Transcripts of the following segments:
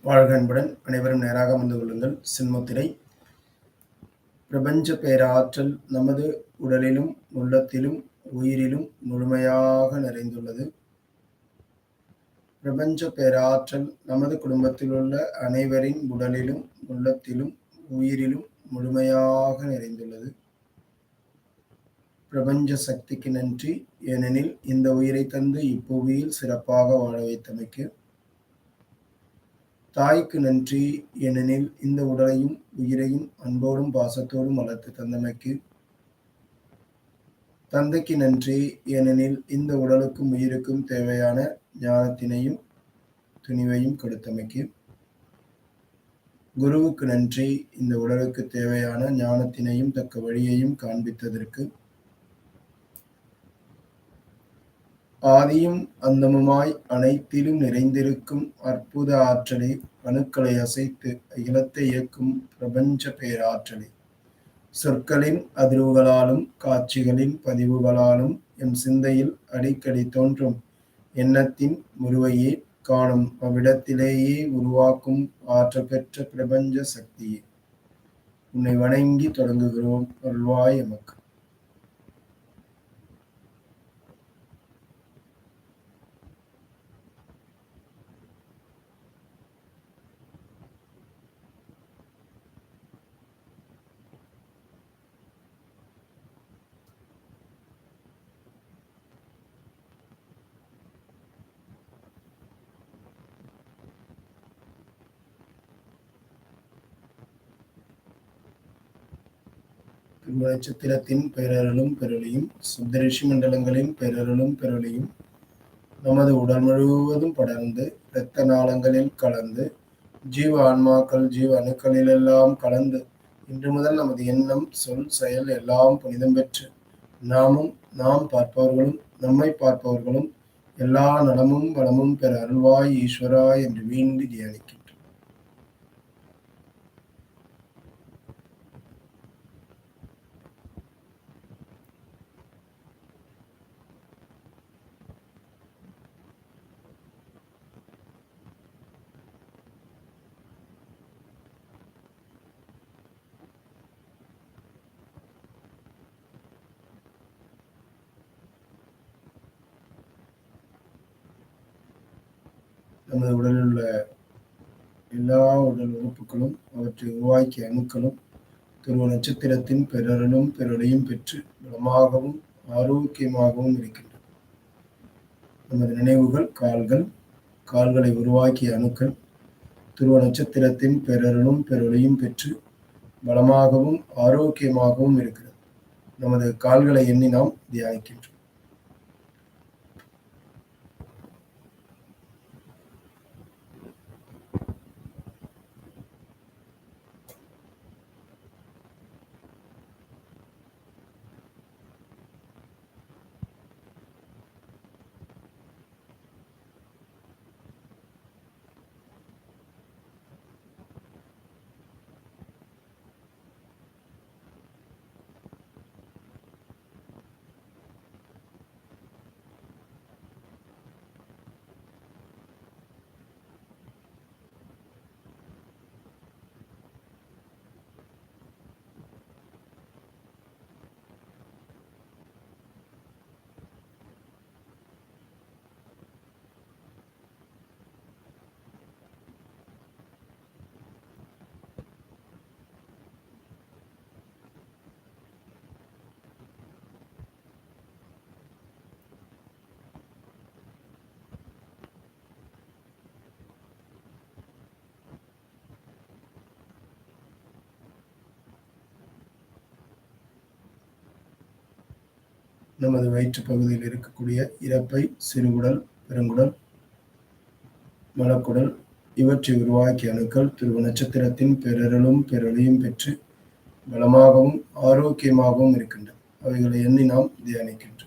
வாழ்க அன்புடன் அனைவரும் நேராக வந்து கொள்ளுங்கள். சின்முத்திரை. பிரபஞ்ச பேராற்றல் நமது உடலிலும் உள்ளத்திலும் உயிரிலும் முழுமையாக நிறைந்துள்ளது. பிரபஞ்ச பேராற்றல் நமது குடும்பத்தில் உள்ள அனைவரின் உடலிலும் உள்ளத்திலும் உயிரிலும் முழுமையாக நிறைந்துள்ளது. பிரபஞ்ச சக்திக்கு நன்றி, ஏனெனில் இந்த உயிரை தந்து இப்புவியில் சிறப்பாக வாழ வைத்தமைக்கு. தாய்க்கு நன்றி, ஏனெனில் இந்த உடலையும் உயிரையும் அன்போடும் பாசத்தோடும் வளர்த்து தந்தமைக்கு. தந்தைக்கு நன்றி, ஏனெனில் இந்த உடலுக்கும் உயிருக்கும் தேவையான ஞானத்தினையும் துணிவையும் கொடுத்தமைக்கு. குருவுக்கு நன்றி, இந்த உடலுக்கு தேவையான ஞானத்தினையும் தக்க வழியையும் காண்பித்ததற்கு. ஆதியும் அந்தமுமாய் அனைத்திலும் நிறைந்திருக்கும் அற்புத ஆற்றலே, அணுக்களை அசைத்து அகிலத்தை இயக்கும் பிரபஞ்ச பேராற்றலே, சொற்களின் அதிர்வுகளாலும் காட்சிகளின் பதிவுகளாலும் எம் சிந்தையில் அடிக்கடி தோன்றும் எண்ணத்தின் முறுவையே காணும் அவ்விடத்திலேயே உருவாக்கும் ஆற்றல் பெற்ற பிரபஞ்ச சக்தியே, உன்னை வணங்கி தொடங்குகிறோம். அருள்வாய் எமக்கு. நட்சத்திரத்தின் பேரருளும் பெருளியும் சுப்தரிஷி மண்டலங்களின் பேரருளும் பெருளியும் நமது உடல் முழுவதும் படர்ந்து இரத்த நாளங்களில் கலந்து ஜீவ ஆன்மாக்கள் ஜீவ அணுக்களிலெல்லாம் கலந்து இன்று முதல் நமது எண்ணம் சொல் செயல் எல்லாம் புனிதம் பெற்று நாமும் நாம் பார்ப்பவர்களும் நம்மை பார்ப்பவர்களும் எல்லா நலமும் வளமும் பெற அருள்வாய் ஈஸ்வரா என்று வேண்டி தியானிக்கின்றோம். நமது உடலில் உள்ள எல்லா உடல் உறுப்புகளும் அவற்றை உருவாக்கிய அணுக்களும் துருவ நட்சத்திரத்தின் பெரலும் பெருளையும் பெற்று பலமாகவும் ஆரோக்கியமாகவும் இருக்கின்றன. நமது நினைவுகள் கால்கள், கால்களை உருவாக்கிய அணுக்கள் துருவ நட்சத்திரத்தின் பெரலும் பெருளையும் பெற்று பலமாகவும் ஆரோக்கியமாகவும் இருக்கிறது. நமது கால்களை எண்ணி நாம் தியானிக்கின்றோம். நமது வயிற்று பகுதியில் இருக்கக்கூடிய இரைப்பை, சிறுகுடல், பெருங்குடல், மலக்குடல் இவற்றை உருவாக்கிய அணுக்கள் துருவ நட்சத்திரத்தின் பேரருளும் பெருளியும் பெற்று பலமாகவும் ஆரோக்கியமாகவும் இருக்கின்றன. அவைகளை எண்ணி நாம் தியானிக்கின்றோம்.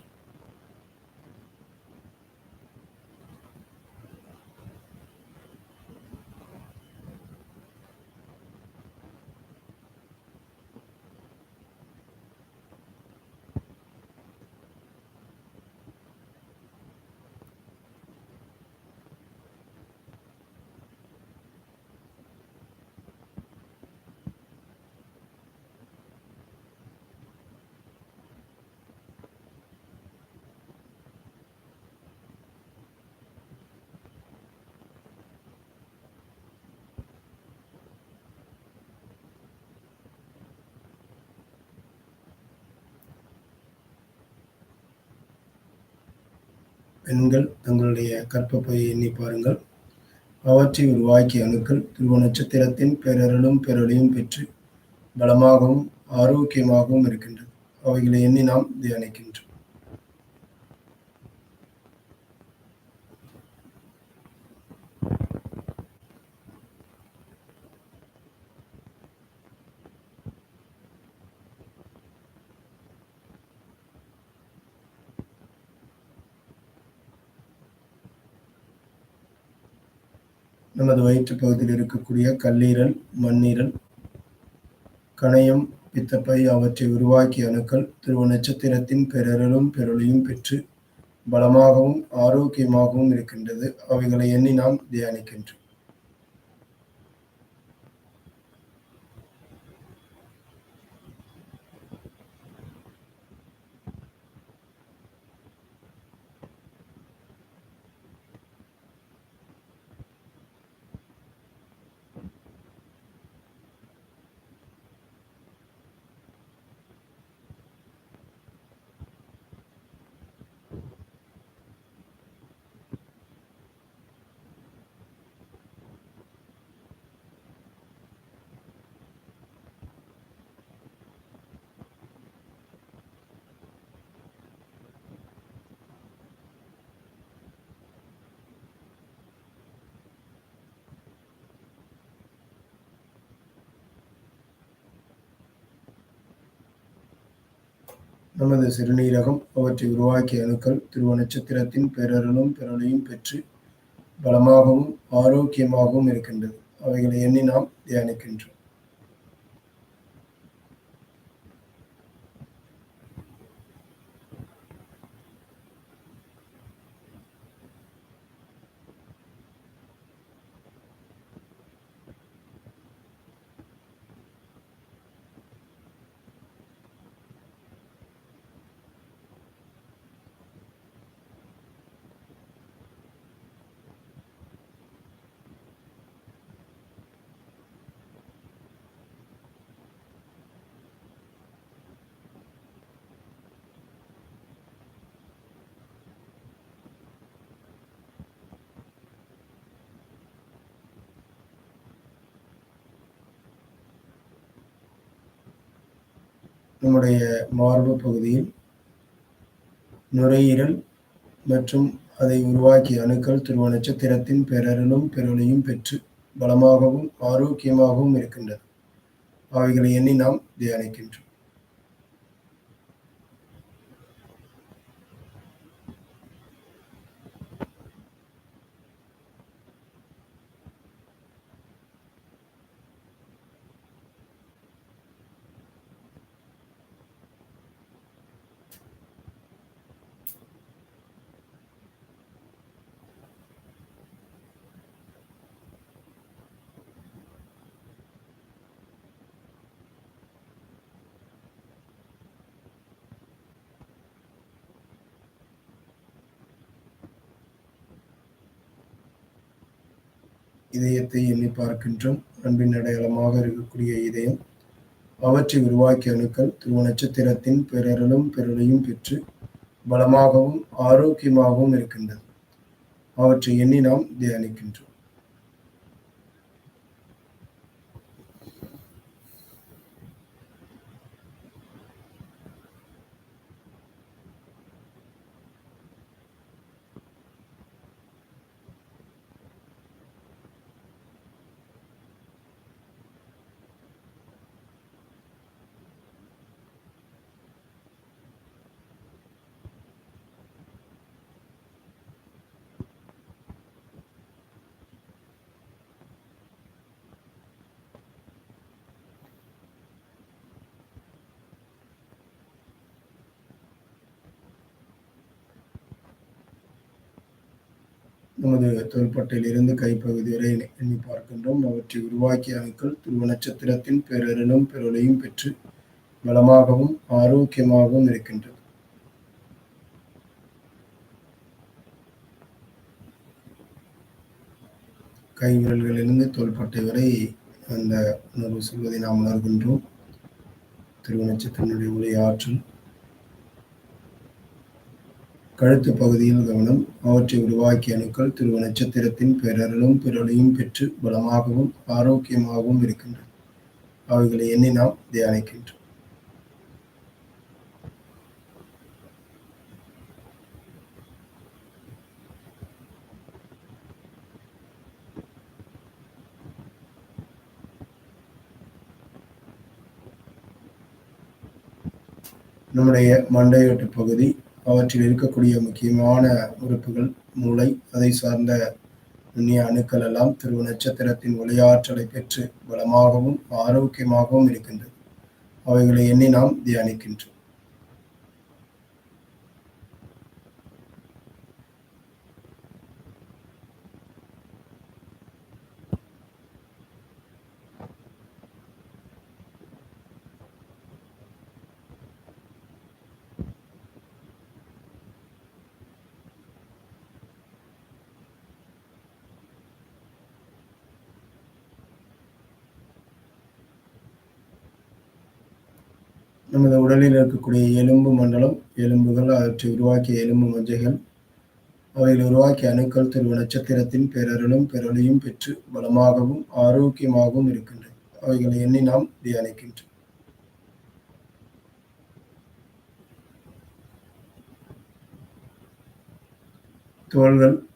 பெண்கள் தங்களுடைய கர்ப்பப்பையை எண்ணி பாருங்கள். அவற்றை உருவாக்கிய அணுக்கள் துருவ நட்சத்திரத்தின் பேரருளும் பேரொளியும் பெற்று பலமாகவும் ஆரோக்கியமாகவும் இருக்கின்றது. அவைகளை எண்ணி நாம் தியானிக்கின்றோம். நமது வயிற்று பகுதியில் இருக்கக்கூடிய கல்லீரல், மண்ணீரல், கணையம், பித்தப்பை அவற்றை உருவாக்கிய அணுக்கள் துருவ நட்சத்திரத்தின் பேரருளும் பேரொளியும் பெற்று பலமாகவும் ஆரோக்கியமாகவும் இருக்கின்றது. அவைகளை எண்ணி நாம் தியானிக்கின்றோம். நமது சிறுநீரகம் அவற்றை உருவாக்கிய அணுக்கள் துருவ நட்சத்திரத்தின் பேரருளும் பேரொளியும் பெற்று பலமாகவும் ஆரோக்கியமாகவும் இருக்கின்றது. அவைகளை எண்ணி நாம் தியானிக்கின்றோம். நம்முடைய மார்பு பகுதியில் நுரையீரல் மற்றும் அதை உருவாக்கிய அணுக்கள் துருவ நட்சத்திரத்தின் பேரருளும் பேரொளியும் பெற்று பலமாகவும் ஆரோக்கியமாகவும் இருக்கின்றது. அவைகளை எண்ணி நாம் தியானிக்கின்றோம். இதயத்தை எண்ணி பார்க்கின்றோம். அன்பின் அடையாளமாக இருக்கக்கூடிய இதயம் அவற்றை உருவாக்கிய அணுக்கள் துருவ நட்சத்திரத்தின் பேரருளும் பேரொளியும் பெற்று பலமாகவும் ஆரோக்கியமாகவும் இருக்கின்றது. அவற்றை எண்ணி நாம் தியானிக்கின்றோம். நமது தோள்பட்டையிலிருந்து கைப்பகுதி வரை எண்ணி பார்க்கின்றோம். அவற்றை உருவாக்கிய அணுக்கள் துருவ நட்சத்திரத்தின் பேரருளும் பேரொளியும் பெற்று பலமாகவும் ஆரோக்கியமாகவும் இருக்கின்றது. கை விரல்களிலிருந்து தோள்பட்டை வரை அந்த உணர்வு சொல்வதை நாம் உணர்கின்றோம். துருவ நட்சத்திரனுடைய ஒளி ஆற்றல் கழுத்து பகுதியில் கவனம். அவற்றை உருவாக்கிய அணுக்கள் துருவ நட்சத்திரத்தின் பேரருளும் பிறொளியும் பெற்று பலமாகவும் ஆரோக்கியமாகவும் இருக்கின்றன. அவைகளை எண்ணி நாம் தியானிக்கின்றோம். நம்முடைய மண்டையோட்டு பகுதி, அவற்றில் இருக்கக்கூடிய முக்கியமான உறுப்புகள், மூளை, அதை சார்ந்த நுண்ணிய அணுக்கள் எல்லாம் துருவ நட்சத்திரத்தின் ஒளியாற்றலை பெற்று பலமாகவும் ஆரோக்கியமாகவும் இருக்கின்றது. அவைகளை எண்ணி நாம் தியானிக்கின்றோம். நமது உடலில் இருக்கக்கூடிய எலும்பு மண்டலம், எலும்புகள், அவற்றை உருவாக்கிய எலும்பு மஞ்சைகள், அவைகள் உருவாக்கிய அணுக்கள் துருவ நட்சத்திரத்தின் பேரருளும் பெறொளியும் பெற்று பலமாகவும் ஆரோக்கியமாகவும் இருக்கின்றன. அவைகளை எண்ணி நாம் தியானிக்கின்றோம்.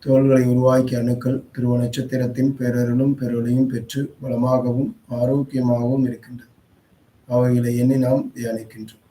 தோள்களை உருவாக்கிய அணுக்கள் துருவ நட்சத்திரத்தின் பேரருளும் பெறொளியும் பெற்று பலமாகவும் ஆரோக்கியமாகவும் இருக்கின்றன. அவைகளை எண்ணி நாம் தியானிக்கின்றோம்.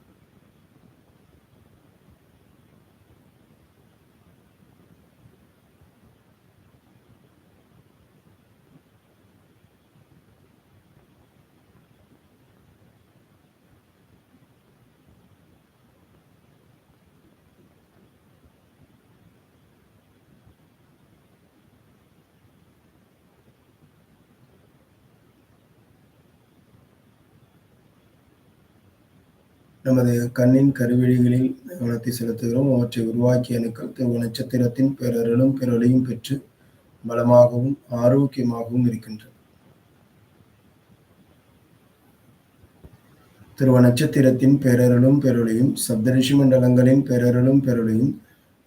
நமது கண்ணின் கருவிழிகளில் கவனத்தை செலுத்துகிறோம். அவற்றை உருவாக்கிய அணுக்கள் துருவ நட்சத்திரத்தின் பேரருளும் பெறொளியும் பெற்று பலமாகவும் ஆரோக்கியமாகவும் இருக்கின்றன. துருவ நட்சத்திரத்தின் பேரருளும் பெறொளியும் சப்தரிஷி மண்டலங்களின் பேரருளும் பெறொளியும்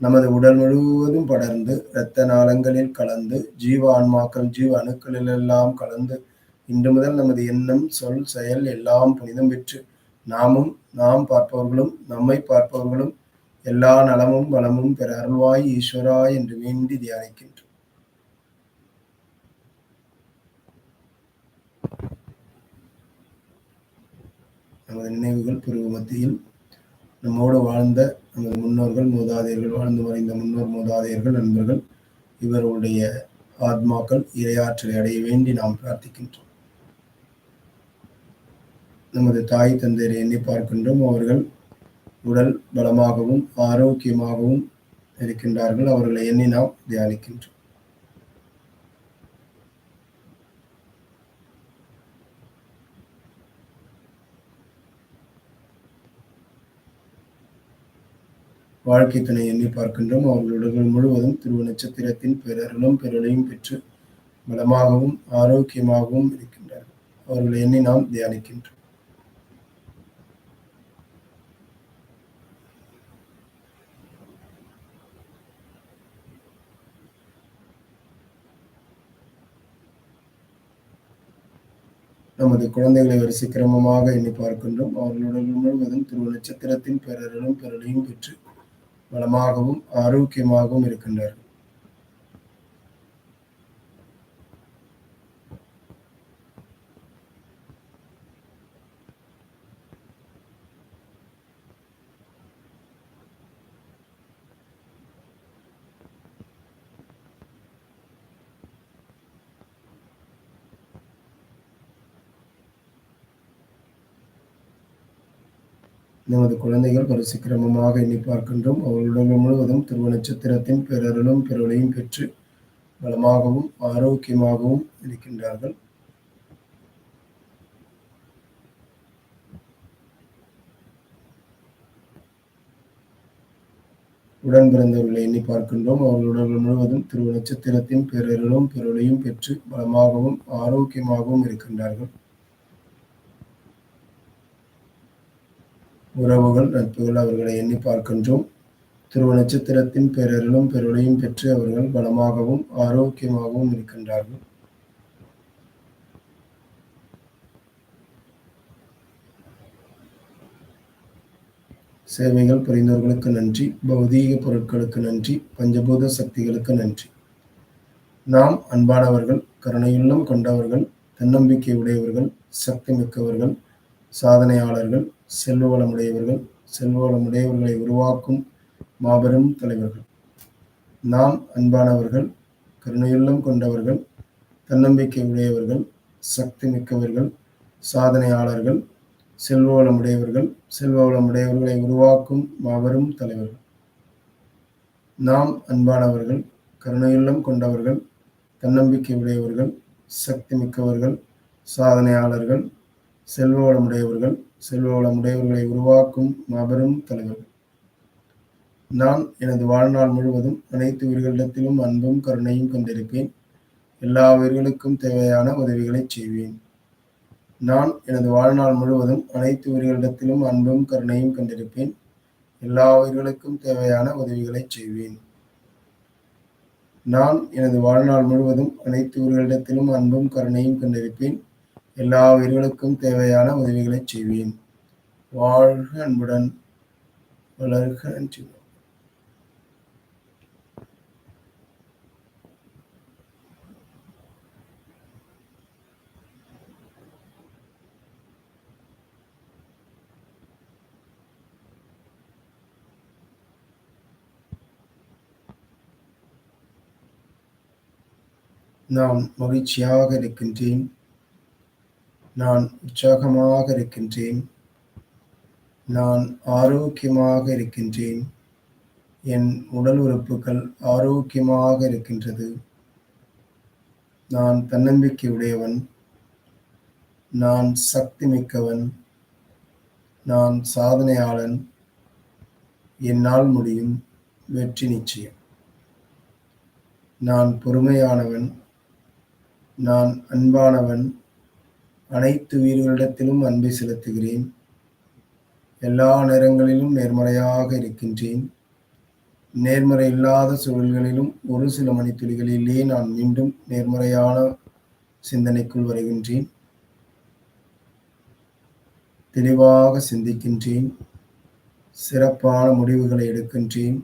நமது உடல் முழுவதும் படர்ந்து இரத்த நாளங்களில் கலந்து ஜீவ ஆன்மாக்கள் ஜீவ அணுக்களிலெல்லாம் கலந்து இன்று முதல் நமது எண்ணம் சொல் செயல் எல்லாம் புனிதம் பெற்று நாமும் நாம் பார்ப்பவர்களும் நம்மை பார்ப்பவர்களும் எல்லா நலமும் வளமும் பெற அருள்வாய் ஈஸ்வரா என்று வேண்டி தியானிக்கின்றோம். நமது நினைவுகள் புருவ மத்தியில் நம்மோடு வாழ்ந்த நமது முன்னோர்கள் மூதாதையர்கள், வாழ்ந்து மறைந்த முன்னோர் மூதாதையர்கள் நண்பர்கள், இவர்களுடைய ஆத்மாக்கள் இறையாற்றலை அடைய வேண்டி நாம் பிரார்த்திக்கின்றோம். நமது தாய் தந்தையரை எண்ணி பார்க்கின்றோம். அவர்கள் உடல் பலமாகவும் ஆரோக்கியமாகவும் இருக்கின்றார்கள். அவர்களை எண்ணி நாம் தியானிக்கின்றோம். வாழ்க்கை துணை எண்ணி பார்க்கின்றோம். அவர்கள் உடல்கள் முழுவதும் துருவ நட்சத்திரத்தின் பேரருளும் பெறொளியும் பெற்று பலமாகவும் ஆரோக்கியமாகவும் இருக்கின்றார்கள். அவர்களை எண்ணி நாம் தியானிக்கின்றோம். நமது குழந்தைகளை வரிசை கிரமமாக எண்ணி பார்க்கின்றோம். அவர்களுடன் முழுவதும் துருவ நட்சத்திரத்தின் பேரருளும் பெறொளியும் பெற்று பலமாகவும் ஆரோக்கியமாகவும் இருக்கின்றார்கள். நமது குழந்தைகள் வரிசை கிரமமாக எண்ணி பார்க்கின்றோம். அவர்களுடன் முழுவதும் துருவ நட்சத்திரத்தின் பேரருளும் பெறொளியும் பெற்று பலமாகவும் ஆரோக்கியமாகவும் இருக்கின்றார்கள். உடன் பிறந்தவர்களை எண்ணி பார்க்கின்றோம். அவர்களுடன் முழுவதும் துருவ நட்சத்திரத்தின் பேரருளும் பெறொளியும் பெற்று பலமாகவும் ஆரோக்கியமாகவும் இருக்கின்றார்கள். உறவுகள் நட்புகள் அவர்களை எண்ணி பார்க்கின்றோம். துருவ நட்சத்திரத்தின் பேரருளும் பெருளையும் பெற்று அவர்கள் பலமாகவும் ஆரோக்கியமாகவும் இருக்கின்றார்கள். சேவைகள் புரிந்தவர்களுக்கு நன்றி. பௌதீக பொருட்களுக்கு நன்றி. பஞ்சபூத சக்திகளுக்கு நன்றி. நாம் அன்பானவர்கள், கருணையுள்ளம் கொண்டவர்கள், தன்னம்பிக்கை உடையவர்கள், சக்தி மிக்கவர்கள், சாதனையாளர்கள், செல்வ வளமுடையவர்கள், செல்வ வளமுடையவர்களை உருவாக்கும் மாபெரும் தலைவர்கள். நாம் அன்பானவர்கள், கருணையுள்ளம் கொண்டவர்கள், தன்னம்பிக்கை உடையவர்கள், சக்தி மிக்கவர்கள், சாதனையாளர்கள், செல்வ வளமுடையவர்கள், செல்வ வளமுடையவர்களை உருவாக்கும் மாபெரும் தலைவர்கள். நாம் அன்பானவர்கள், கருணையுள்ளம் கொண்டவர்கள், தன்னம்பிக்கை உடையவர்கள், சக்தி மிக்கவர்கள், சாதனையாளர்கள், செல்வ வளமுடையவர்கள், செல்வ வளமுடையவர்களை உருவாக்கும் மாபெரும் தலைவர்கள். நான் எனது வாழ்நாள் முழுவதும் அனைத்து உயிர்களிடத்திலும் அன்பும் கருணையும் கொண்டிருப்பேன். எல்லா உயிர்களுக்கும் தேவையான உதவிகளை செய்வேன். நான் எனது வாழ்நாள் முழுவதும் அனைத்து உயிர்களிடத்திலும் அன்பும் கருணையும் கொண்டிருப்பேன். எல்லா உயிர்களுக்கும் தேவையான உதவிகளை செய்வேன். நான் எனது வாழ்நாள் முழுவதும் அனைத்து உயிர்களிடத்திலும் அன்பும் கருணையும் கொண்டிருப்பேன். எல்லா உயிர்களுக்கும் தேவையான உதவிகளை செய்வேன். வாழ்க அன்புடன், வளர்க நன்றி. நான் மகிழ்ச்சியாக இருக்கின்றேன். நான் உற்சாகமாக இருக்கின்றேன். நான் ஆரோக்கியமாக இருக்கின்றேன். என் உடல் உறுப்புகள் ஆரோக்கியமாக இருக்கின்றது. நான் தன்னம்பிக்கை உடையவன். நான் சக்தி மிக்கவன். நான் சாதனையாளன். என்னால் முடியும். வெற்றி நிச்சயம். நான் பொறுமையானவன். நான் அன்பானவன். அனைத்து உயிர்களிடத்திலும் அன்பை செலுத்துகிறேன். எல்லா நேரங்களிலும் நேர்மறையாக இருக்கின்றேன். நேர்மறை இல்லாத சூழல்களிலும் ஒரு சில மணித்துளிகளிலே நான் மீண்டும் நேர்மறையான சிந்தனைக்குள் வருகின்றேன். தெளிவாக சிந்திக்கின்றேன். சிறப்பான முடிவுகளை எடுக்கின்றேன்.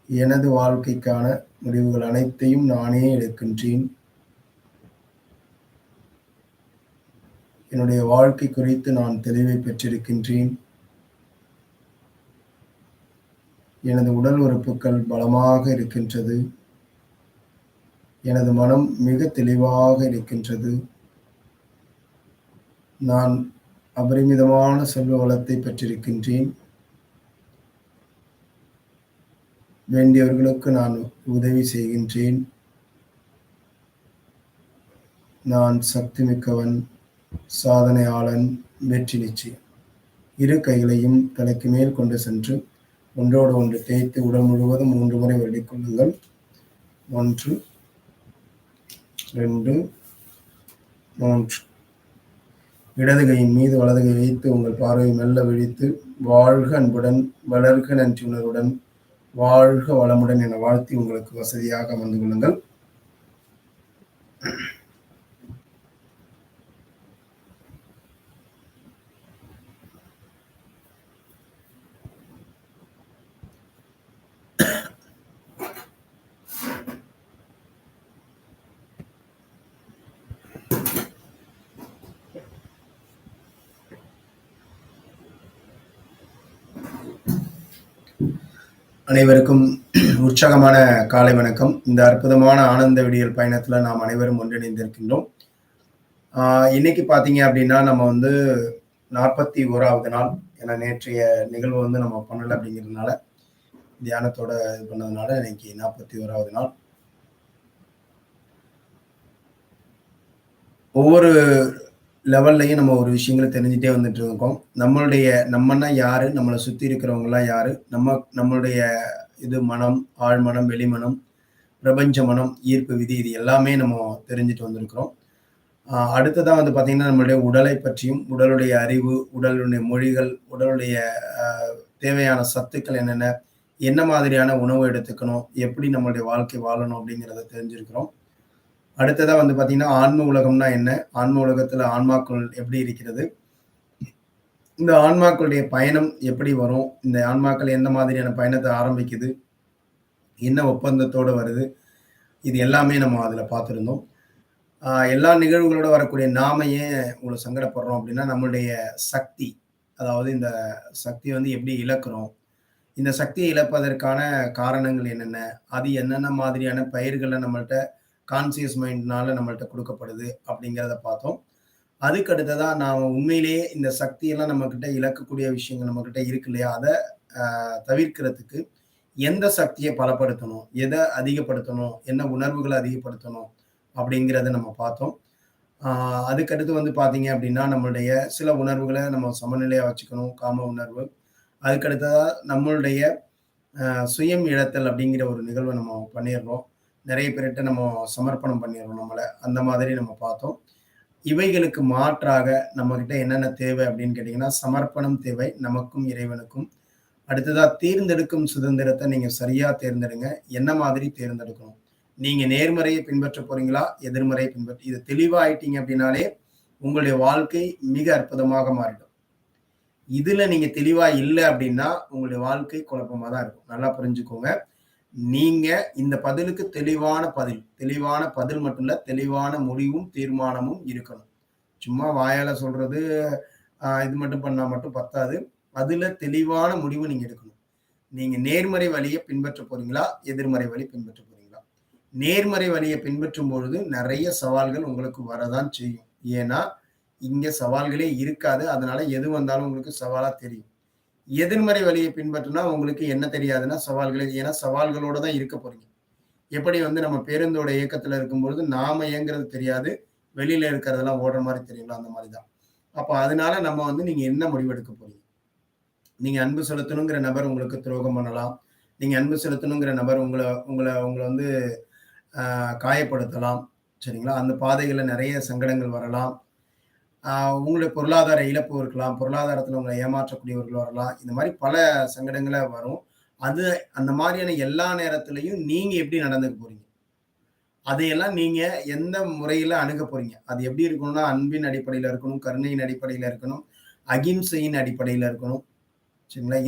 எனது வாழ்க்கைக்கான முடிவுகள் அனைத்தையும் நானே எடுக்கின்றேன். என்னுடைய வாழ்க்கை குறித்து நான் தெளிவை பெற்றிருக்கின்றேன். எனது உடல் உறுப்புகள் பலமாக இருக்கின்றது. எனது மனம் மிக தெளிவாக இருக்கின்றது. நான் அபரிமிதமான செல்வ வளத்தை பெற்றிருக்கின்றேன். வேண்டியவர்களுக்கு நான் உதவி செய்கின்றேன். நான் சக்தி மிக்கவன், சாதனையாளன், வெற்றி நிச்சயம். இரு கைகளையும் தலைக்கு மேல் கொண்டு சென்று ஒன்றோடு ஒன்று தேய்த்து உடல் முழுவதும் 3 முறை வருடிக் கொள்ளுங்கள். 1, 2, 3. இடது கையின் மீது வலது கை வைத்து உங்கள் பார்வையை மெல்ல விழித்து வாழ்க அன்புடன், வளர்க நன்றி உணர்வுடன், வாழ்க வளமுடன் என வாழ்த்தி உங்களுக்கு வசதியாக அமர்ந்து கொள்ளுங்கள். அனைவருக்கும் உற்சாகமான காலை வணக்கம். இந்த அற்புதமான ஆனந்த விடியல் பயணத்துல நாம் அனைவரும் ஒன்றிணைந்திருக்கின்றோம். இன்னைக்கு பார்த்தீங்க அப்படின்னா நம்ம 41வது நாள். ஏன்னா நேற்றைய நிகழ்வு நம்ம பண்ணல அப்படிங்கிறதுனால, தியானத்தோட இது பண்ணதுனால இன்னைக்கு 41வது நாள். ஒவ்வொரு லெவல்லையும் நம்ம ஒரு விஷயங்களை தெரிஞ்சுட்டே வந்துட்டு இருக்கோம். நம்மன்னா யாரு, நம்மளை சுத்தி இருக்கிறவங்கலாம் யாரு, நம்மளுடைய இது மனம், ஆழ்மனம், வெளிமனம், பிரபஞ்ச மனம், ஈர்ப்பு விதி, இது எல்லாமே நம்ம தெரிஞ்சுட்டு வந்திருக்கிறோம். அடுத்ததான் பார்த்தீங்கன்னா நம்மளுடைய உடலை பற்றியும், உடலுடைய அறிவு, உடலுடைய மொழிகள், உடலுடைய தேவையான சத்துக்கள் என்னென்ன, என்ன மாதிரியான உணவு எடுத்துக்கணும், எப்படி நம்மளுடைய வாழ்க்கை வாழணும் அப்படிங்கிறத தெரிஞ்சிருக்கிறோம். அடுத்ததா வந்து பார்த்தீங்கன்னா, ஆன்ம உலகம்னா என்ன? ஆன்ம உலகத்துல ஆன்மாக்கள் எப்படி இருக்கிறது? இந்த ஆன்மாக்களுடைய பயணம் எப்படி வரும்? இந்த ஆன்மாக்கள் எந்த மாதிரியான பயணத்த ஆரம்பிக்குது? என்ன ஒப்பந்தத்தோட வருது? இது எல்லாமே நம்ம அதுல பார்த்திருந்தோம். எல்லா நிகழ்வுகளோட வரக்கூடிய நாம ஏன் இவ்வளோ சங்கடப்படுறோம் அப்படின்னா, நம்மளுடைய சக்தி, அதாவது இந்த சக்திய வந்து எப்படி இழக்கிறோம்? இந்த சக்திய இழப்பதற்கான காரணங்கள் என்னென்ன? அது என்னென்ன மாதிரியான பெயர்கள்ல நம்மள்ட்ட கான்ஷியஸ் மைண்ட்னால நம்மள்ட்ட குடுக்கப்படுது அப்படிங்கிறத பார்த்தோம். அதுக்கு அடுத்ததா நாம உண்மையிலேயே இந்த சக்தியெல்லாம் நம்மகிட்ட இழக்கக்கூடிய விஷயங்கள் நம்மகிட்ட இருக்கு இல்லையா? அத தவிர்க்கிறதுக்கு எந்த சக்திய பலப்படுத்தணும்? எத அதிகப்படுத்தணும்? என்ன உணர்வுகள அதிகப்படுத்தணும்? அப்படிங்கிறத நம்ம பார்த்தோம். ஆ அதுக்கடுத்து வந்து பார்த்தீங்க அப்படின்னா, நம்மளுடைய சில உணர்வுகள நம்ம சமநிலையா வச்சுக்கணும். காம உணர்வு. அதுக்கு அடுத்ததா நம்மளுடைய சுயம் இழத்தல் அப்படிங்கிற ஒரு நிகழ்வ நம்ம பண்ணிர்றோம். நெறைய பேர்ட்ட நம்ம சமர்ப்பணம் பண்ணிர்றோம் நம்மள. அந்த மாதிரி நம்ம பார்த்தோம். இவைகளுக்கு மாற்றாக நம்மகிட்ட என்னென்ன தேவை அப்படின்னு கேட்டீங்கன்னா, சமர்ப்பணம் தேவை நமக்கும், இறைவனுக்கும். அடுத்ததா தேர்ந்தெடுக்கும் சுதந்திரத்த நீங்க சரியா தேர்ந்தெடுங்க. என்ன மாதிரி தேர்ந்தெடுக்கணும்? நீங்க நேர்மறைய பின்பற்றப் போறீங்களா? எதிர்மறைய இது தெளிவா ஆயிட்டீங்க அப்படின்னாலே, உங்களுடைய வாழ்க்கை மிக அற்புதமாக மாறிடும். இதுல நீங்க தெளிவா இல்ல அப்படின்னா, உங்களுடைய வாழ்க்கை குழப்பமா தான் இருக்கும். நல்லா புரிஞ்சுக்கோங்க. நீங்க இந்த பதிலுக்கு தெளிவான பதில் மட்டும் இல்ல, தெளிவான முடிவும், தீர்மானமும் இருக்கணும். சும்மா வாயால சொல்றது, இது மட்டும் பண்ணா மட்டும் பத்தாது. அதுல தெளிவான முடிவு நீங்க எடுக்கணும். நீங்க நேர்மறை வழிய பின்பற்ற போறீங்களா? எதிர்மறை வழி பின்பற்ற போறீங்களா? நேர்மறை வழிய பின்பற்றும் பொழுது நெறைய சவால்கள் உங்களுக்கு வரதான் செய்யும். ஏன்னா, இங்க சவால்களே இருக்காது. அதனால எது வந்தாலும் உங்களுக்கு சவாலா தெரியும். எதிர்மறை வழிய பின்பற்றினா உங்களுக்கு என்ன தெரியாதுன்னா, ஏன்னா சவால்களோட தான் இருக்க போறீங்க. எப்படி வந்து நம்ம பேருந்தோட இயக்கத்துல இருக்கும்பொழுது, நாம இயங்குறது தெரியாது. வெளியில இருக்கிறதெல்லாம் ஓடுற மாரி தெரியும்ல, அந்த மாரி தான். அப்ப அதனால நம்ம வந்து நீங்க என்ன முடிவெடுக்க போறீங்க? நீங்க அன்பு செலுத்தணுங்கிற நபர் உங்களுக்கு துரோகம் பண்ணலாம். நீங்க அன்பு செலுத்தணுங்கிற நபர் உங்கள உங்கள உங்கள வந்து காயப்படுத்தலாம். சரிங்களா? அந்த பாதைகள்ல நெறைய சங்கடங்கள் வரலாம். உங்களுடைய பொருளாதார இழப்பு இருக்கலாம். பொருளாதாரத்துல உங்கள ஏமாற்றக்கூடியவர்கள் வரலாம். இந்த மாரி பல சங்கடங்கள வரும். அது அந்த மாரியான எல்லா நேரத்திலயும் நீங்க எப்படி நடந்துக்க போறீங்க? அதையெல்லாம் நீங்க எந்த முறையில அணுக போறீங்க? அது எப்படி இருக்கணும்னா, அன்பின் அடிப்படையில இருக்கணும், கருணையின் அடிப்படையில இருக்கணும், அகிம்சையின் அடிப்படையில இருக்கணும். சரிங்களா?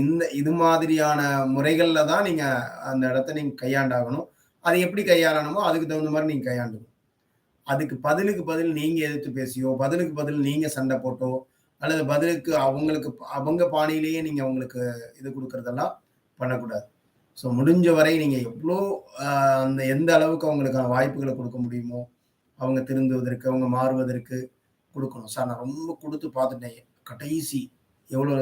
இது மாதிரியான முறைகள்ல தான் நீங்க அந்த இடத்த நீங்க கையாண்டாகணும். அது எப்படி கையாளணுமோ, அதுக்கு தகுந்த மாரி நீங்க கையாண்டுக்கணும். அதுக்கு பதிலுக்கு பதில் நீங்க எதிர்த்து பேசியோ, பதிலுக்கு பதில் நீங்க சண்டை போட்டோ, அல்லது பதிலுக்கு அவங்க பாணியிலேயே நீங்க அவங்களுக்கு இது குடுக்கறதெல்லாம் பண்ணக்கூடாது. ஸோ முடிஞ்ச வரை நீங்க எவ்ளோ அ அந்த எந்த அளவுக்கு அவங்களுக்கான வாய்ப்புகள குடுக்க முடியுமோ, அவங்க திருந்துவதற்கு, அவங்க மாறுவதற்கு குடுக்கணும். சார் நான் ரொம்ப குடுத்து பார்த்துட்டேன். கடைசி எவ்வளோ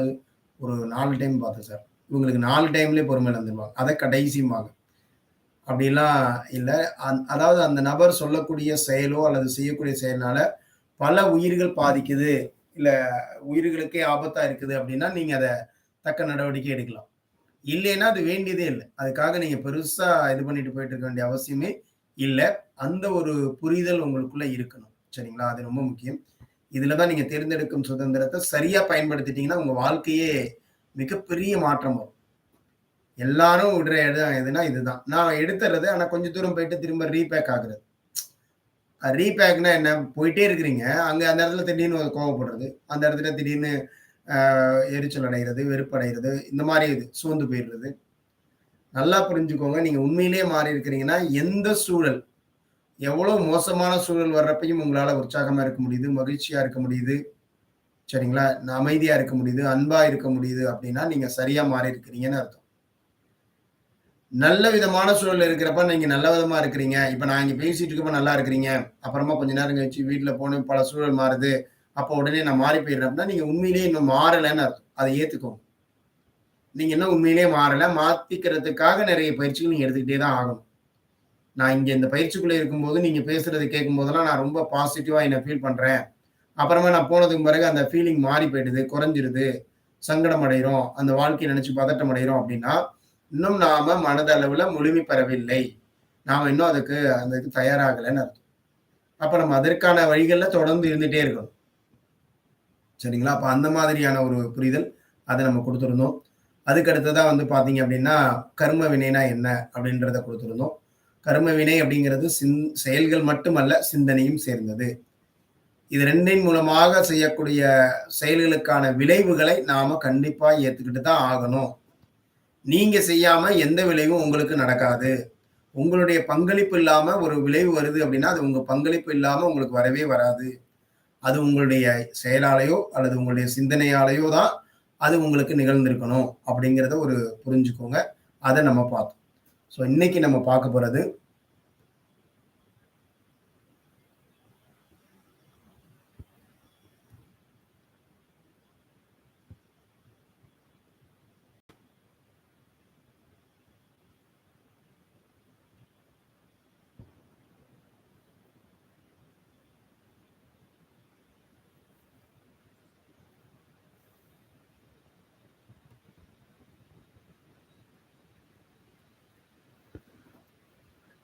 ஒரு 4 டைம் பார்த்தேன் சார். இவங்களுக்கு 4 டைம்லயே பொறுமை இழந்துருவாங்க. அத கடைசிம்பாங்க. அப்படிலாம் இல்ல. அதாவது அந்த நபர் சொல்லக்கூடிய செயலோ அல்லது செய்யக்கூடிய செயல்னால பல உயிர்கள் பாதிக்குது. இல்ல உயிர்களுக்கே ஆபத்தா இருக்குது அப்படின்னா, நீங்க அத தக்க நடவடிக்கை எடுக்கலாம். இல்லைன்னா அது வேண்டியதே இல்ல. அதுக்காக நீங்க பெருசா இது பண்ணிட்டு போயிட்டு இருக்க வேண்டிய அவசியமே இல்ல. அந்த ஒரு புரிதல் உங்களுக்குள்ள இருக்கணும். சரிங்களா? அது ரொம்ப முக்கியம். இதுல தான் நீங்க தேர்ந்தெடுக்கும் சுதந்திரத்த சரியா பயன்படுத்திட்டீங்கன்னா, உங்க வாழ்க்கையே மிகப்பெரிய மாற்றம் வரும். எல்லாரும் விடுற இடம் எதுனா இதுதான். நான் எடுத்துறது. ஆனா கொஞ்சம் தூரம் போயிட்டு திரும்ப ரீபேக் ஆகுறது. ரீபேக்னா என்ன? போயிட்டே இருக்கிறீங்க. அங்க அந்த இடத்துல திடீர்னு கோவப்படுறது. அந்த இடத்துல திடீர்னு அ எரிச்சல் அடைகிறது, வெறுப்படைகிறது, இந்த மாரி சோர்ந்து போயிடுறது. நல்லா புரிஞ்சுக்கோங்க. நீங்க உண்மையிலேயே மாறி இருக்கிறீங்கன்னா, எந்த சூழல், எவ்வளவு மோசமான சூழல் வர்றப்பயும் உங்களால உற்சாகமா இருக்க முடியுது, மகிழ்ச்சியா இருக்க முடியுது. சரிங்களா? அமைதியா இருக்க முடியுது, அன்பா இருக்க முடியுது அப்படின்னா, நீங்க சரியா மாறி இருக்கிறீங்கன்னு அர்த்தம். நல்ல விதமான சூழல்ல இருக்கிறப்ப நீங்க நல்ல விதமா இருக்கிறீங்க. இப்ப நான் இங்க பேசிட்டு இருக்கப்ப நல்லா இருக்கிறீங்க. அப்புறமா கொஞ்ச நேரம் கழிச்சு வீட்ல போனேன் பல சூழல் மாறுது. அப்ப உடனே நான் மாறி போயிடுறேன் அப்படின்னா, நீங்க உண்மையிலேயே இன்னும் மாறலன்னு அர்த்தம். அத ஏத்துக்கோங்க. நீங்க இன்னும் உண்மையிலேயே மாறல. மாத்திக்கிறதுக்காக நெறைய பயிற்சிகள் நீங்க எடுத்துக்கிட்டே தான் ஆகணும். நான் இங்க இந்த பயிற்சிக்குள்ள இருக்கும்போது, நீங்க பேசுறத கேட்கும்போதெல்லாம் நான் ரொம்ப பாசிட்டிவா என்ன ஃபீல் பண்றேன். அப்புறமா நான் போனதுக்கு பிறகு அந்த ஃபீலிங் மாறி போயிடுது, குறைஞ்சிருது, சங்கடம் அடைகிறோம், அந்த வாழ்க்கைய நினைச்சு பதட்டம் அடைகிறோம் அப்படின்னா, இன்னும் நாம மனதளவுல முழுமை பெறவில்லை. நாம இன்னும் அந்த இதுக்கு தயாராகலன்னு அர்த்தம். அப்ப நம்ம அதற்கான வழிகள்ல தொடர்ந்து இருந்துட்டே இருக்கணும். சரிங்களா? அப்ப அந்த மாதிரியான ஒரு புரிதல், அத நம்ம குடுத்திருந்தோம். அதுக்கு அடுத்ததான் வந்து பார்த்தீங்க அப்படின்னா, கர்ம வினைனா என்ன அப்படின்றத குடுத்திருந்தோம். கர்ம வினை அப்படிங்கிறது செயல்கள் மட்டுமல்ல, சிந்தனையும் சேர்ந்தது. இது 2ன் மூலமாக செய்யக்கூடிய செயல்களுக்கான விளைவுகளை நாம கண்டிப்பா ஏத்துக்கிட்டு தான் ஆகணும். நீங்க செய்யாம எந்த விளைவும் உங்களுக்கு நடக்காது. உங்களுடைய பங்களிப்பு இல்லாம ஒரு விளைவு வருது அப்படின்னா, அது உங்க பங்களிப்பு இல்லாம உங்களுக்கு வரவே வராது. அது உங்களுடைய செயலாலயோ அல்லது உங்களுடைய சிந்தனையாலயோ தான் அது உங்களுக்கு நிகழ்ந்திருக்கணும் அப்படிங்கிறத ஒரு புரிஞ்சுக்கோங்க. அத நம்ம பார்த்தோம். ஸோ இன்னைக்கு நம்ம பார்க்க போறது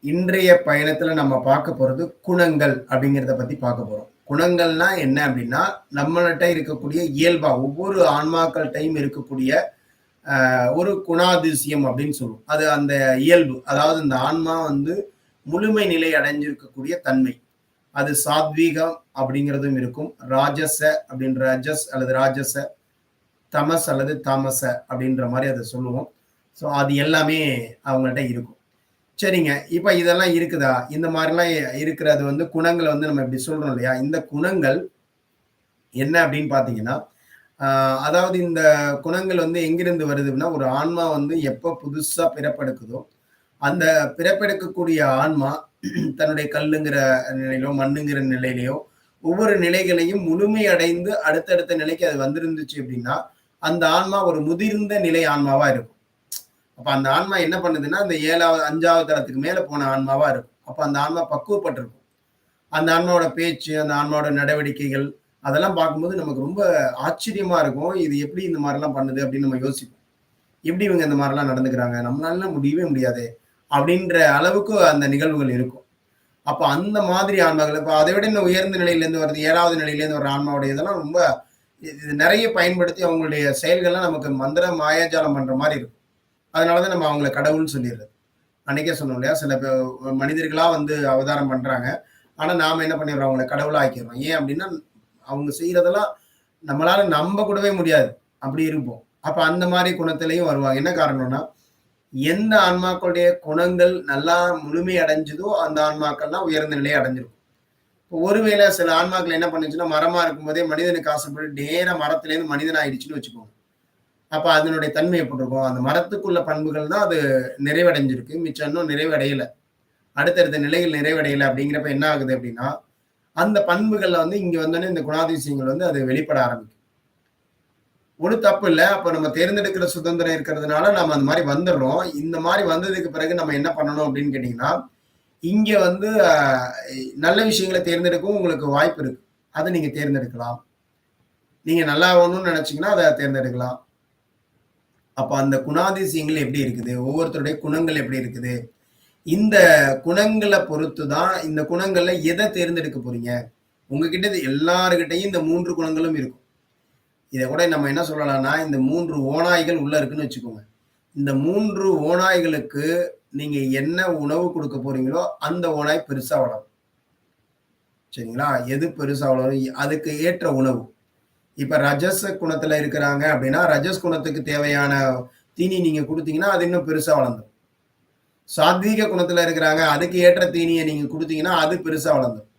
இன்றைய பயணத்துல நம்ம பார்க்க போறது குணங்கள் அப்படிங்கிறத பத்தி பார்க்க போறோம். குணங்கள்னா என்ன அப்படின்னா, நம்மள்ட்ட இருக்கக்கூடிய இயல்பா ஒவ்வொரு ஆன்மாக்கள்ட்டயும் இருக்கக்கூடிய ஒரு குணாதிசயம் அப்படின்னு சொல்லுவோம். அது அந்த இயல்பு. அதாவது இந்த ஆன்மா வந்து முழுமை நிலை அடைஞ்சிருக்கக்கூடிய தன்மை. அது சாத்வீகம் அப்படிங்கிறதும் இருக்கும். ராஜச அப்படின்ற ரஜஸ் அல்லது ராஜச, தமஸ் அல்லது தாமச அப்படின்ற மாரி அத சொல்லுவோம். ஸோ அது எல்லாமே அவங்கள்ட்ட இருக்கும். சரிங்க. இப்ப இதெல்லாம் இருக்குதா? இந்த மாரிலாம் இருக்கிறது வந்து குணங்கள வந்து நம்ம இப்படி சொல்றோம் இல்லையா? இந்த குணங்கள் என்ன அப்படின்னு பார்த்தீங்கன்னா, அ அதாவது இந்த குணங்கள் வந்து எங்கிருந்து வருதுன்னா, ஒரு ஆன்மா வந்து எப்ப புதுசா பிறப்பெடுக்குதோ, அந்த பிறப்பெடுக்கக்கூடிய ஆன்மா தன்னுடைய கல்லுங்கிற நிலையிலோ, மண்ணுங்கிற நிலையிலயோ, ஒவ்வொரு நிலைகளையும் முழுமை அடைந்து அடுத்தடுத்த நிலைக்கு அது வந்திருந்துச்சு அப்படின்னா, அந்த ஆன்மா ஒரு முதிர்ந்த நிலை ஆன்மாவா இருக்கும். அப்ப அந்த ஆன்மா என்ன பண்ணுதுன்னா, அந்த 7வது 5வது தளத்துக்கு மேல போன ஆன்மாவா இருக்கும். அப்ப அந்த ஆன்மா பக்குவப்பட்டிருக்கும். அந்த ஆன்மாவோட பேச்சு, அந்த ஆன்மாவோட நடவடிக்கைகள், அதெல்லாம் பார்க்கும்போது நமக்கு ரொம்ப ஆச்சரியமா இருக்கும். இது எப்படி இந்த மாரிலாம் பண்ணுது அப்படின்னு நம்ம யோசிப்போம். எப்படி இவங்க இந்த மாரிலாம் நடந்துக்கிறாங்க? நம்மளால முடியவே முடியாதே! அப்படின்ற அளவுக்கு அந்த நிகழ்வுகள் இருக்கும். அப்ப அந்த மாதிரி ஆன்மாக்கள் இப்ப அதை விட இன்னும் உயர்ந்த நிலையிலேருந்து வருது, 7வது நிலையிலேருந்து வர ஆன்மாவுடைய இதெல்லாம் ரொம்ப இது நெறைய பயன்படுத்தி அவங்களுடைய செயல்கள்லாம் நமக்கு மந்திர மாயாஜாலம் பண்ற மாரி இருக்கும். அதனால தான் நம்ம அவங்கள கடவுள்ன்னு சொல்லிர்றது. அன்னைக்கே சொன்னோம் இல்லையா? சில மனிதர்களா வந்து அவதாரம் பண்றாங்க. ஆனா நாம என்ன பண்ணிடுறோம்? அவங்கள கடவுளா ஆக்கிர்றோம். ஏன் அப்டின்னா, அவங்க செய்றதெல்லாம் நம்மளால நம்ப கூடவே முடியாது. அப்படி இருப்போம். அப்ப அந்த மாரி குணத்திலயும் வருவாங்க. என்ன காரணம்னா, எந்த ஆன்மாக்களுடைய குணங்கள் நல்லா முழுமை அடைஞ்சதோ, அந்த ஆன்மாக்கள்லாம் உயர்ந்த நிலையை அடைஞ்சிரும். ஒருவேளை சில ஆன்மாக்கள் என்ன பண்ணுச்சுன்னா, மரமா இருக்கும்போதே மனிதனுக்கு ஆசைப்பட்டு நேரா மரத்திலேருந்து மனிதன் ஆயிடுச்சுன்னு வச்சுக்கோங்க. அப்ப அதனுடைய தன்மை எப்படி இருக்கும்? அந்த மரத்துக்குள்ள பண்புகள் தான் அது நிறைவடைஞ்சிருக்கு. மிச்சம் இன்னும் நிறைவடையல. அடுத்தடுத்த நிலைகள் நிறைவடையல அப்படிங்கிறப்ப என்ன ஆகுது அப்படின்னா, அந்த பண்புகள்ல வந்து இங்க வந்தோனே இந்த குணாதிசயங்கள் வந்து அது வெளிப்பட ஆரம்பிக்கும். ஒண்ணும் தப்பு இல்ல. அப்ப நம்ம தேர்ந்தெடுக்கிற சுதந்திரம் இருக்கிறதுனால நம்ம அந்த மாரி வந்துடுறோம். இந்த மாரி வந்ததுக்கு பிறகு நம்ம என்ன பண்ணணும் அப்படின்னு கேட்டீங்கன்னா, இங்க வந்து நல்ல விஷயங்கள தேர்ந்தெடுக்கவும் உங்களுக்கு வாய்ப்பு இருக்கு. அத நீங்க தேர்ந்தெடுக்கலாம். நீங்க நல்லா ஆவணும்னு நெனச்சீங்கன்னா, அத தேர்ந்தெடுக்கலாம். அப்ப அந்த குணாதிசயங்கள் எப்படி இருக்குது? ஒவ்வொருத்தருடைய குணங்கள் எப்படி இருக்குது? இந்த குணங்கள பொறுத்து தான் இந்த குணங்கள்ல எத தேர்ந்தெடுக்க போறீங்க? உங்ககிட்ட எல்லார்கிட்டயும் இந்த 3 குணங்களும் இருக்கும். இத கூட நம்ம என்ன சொல்லலாம்னா, இந்த 3 ஓநாய்கள் உள்ள இருக்குன்னு வச்சுக்கோங்க. இந்த 3 ஓநாய்களுக்கு நீங்க என்ன உணவு குடுக்க போறீங்களோ, அந்த ஓநாய் பெருசா வளரும். சரிங்களா? எது பெருசா வளரும்? அதுக்கு ஏற்ற உணவு. இப்ப ரஜஸ் குணத்துல இருக்கிறாங்க அப்படின்னா, ரஜஸ் குணத்துக்கு தேவையான தீனி நீங்க குடுத்தீங்கன்னா, அது இன்னும் பெருசா வளர்ந்துரும். சாத்வீக குணத்துல இருக்கிறாங்க, அதுக்கு ஏற்ற தீனிய நீங்க குடுத்தீங்கன்னா, அது பெருசா வளர்ந்துரும்.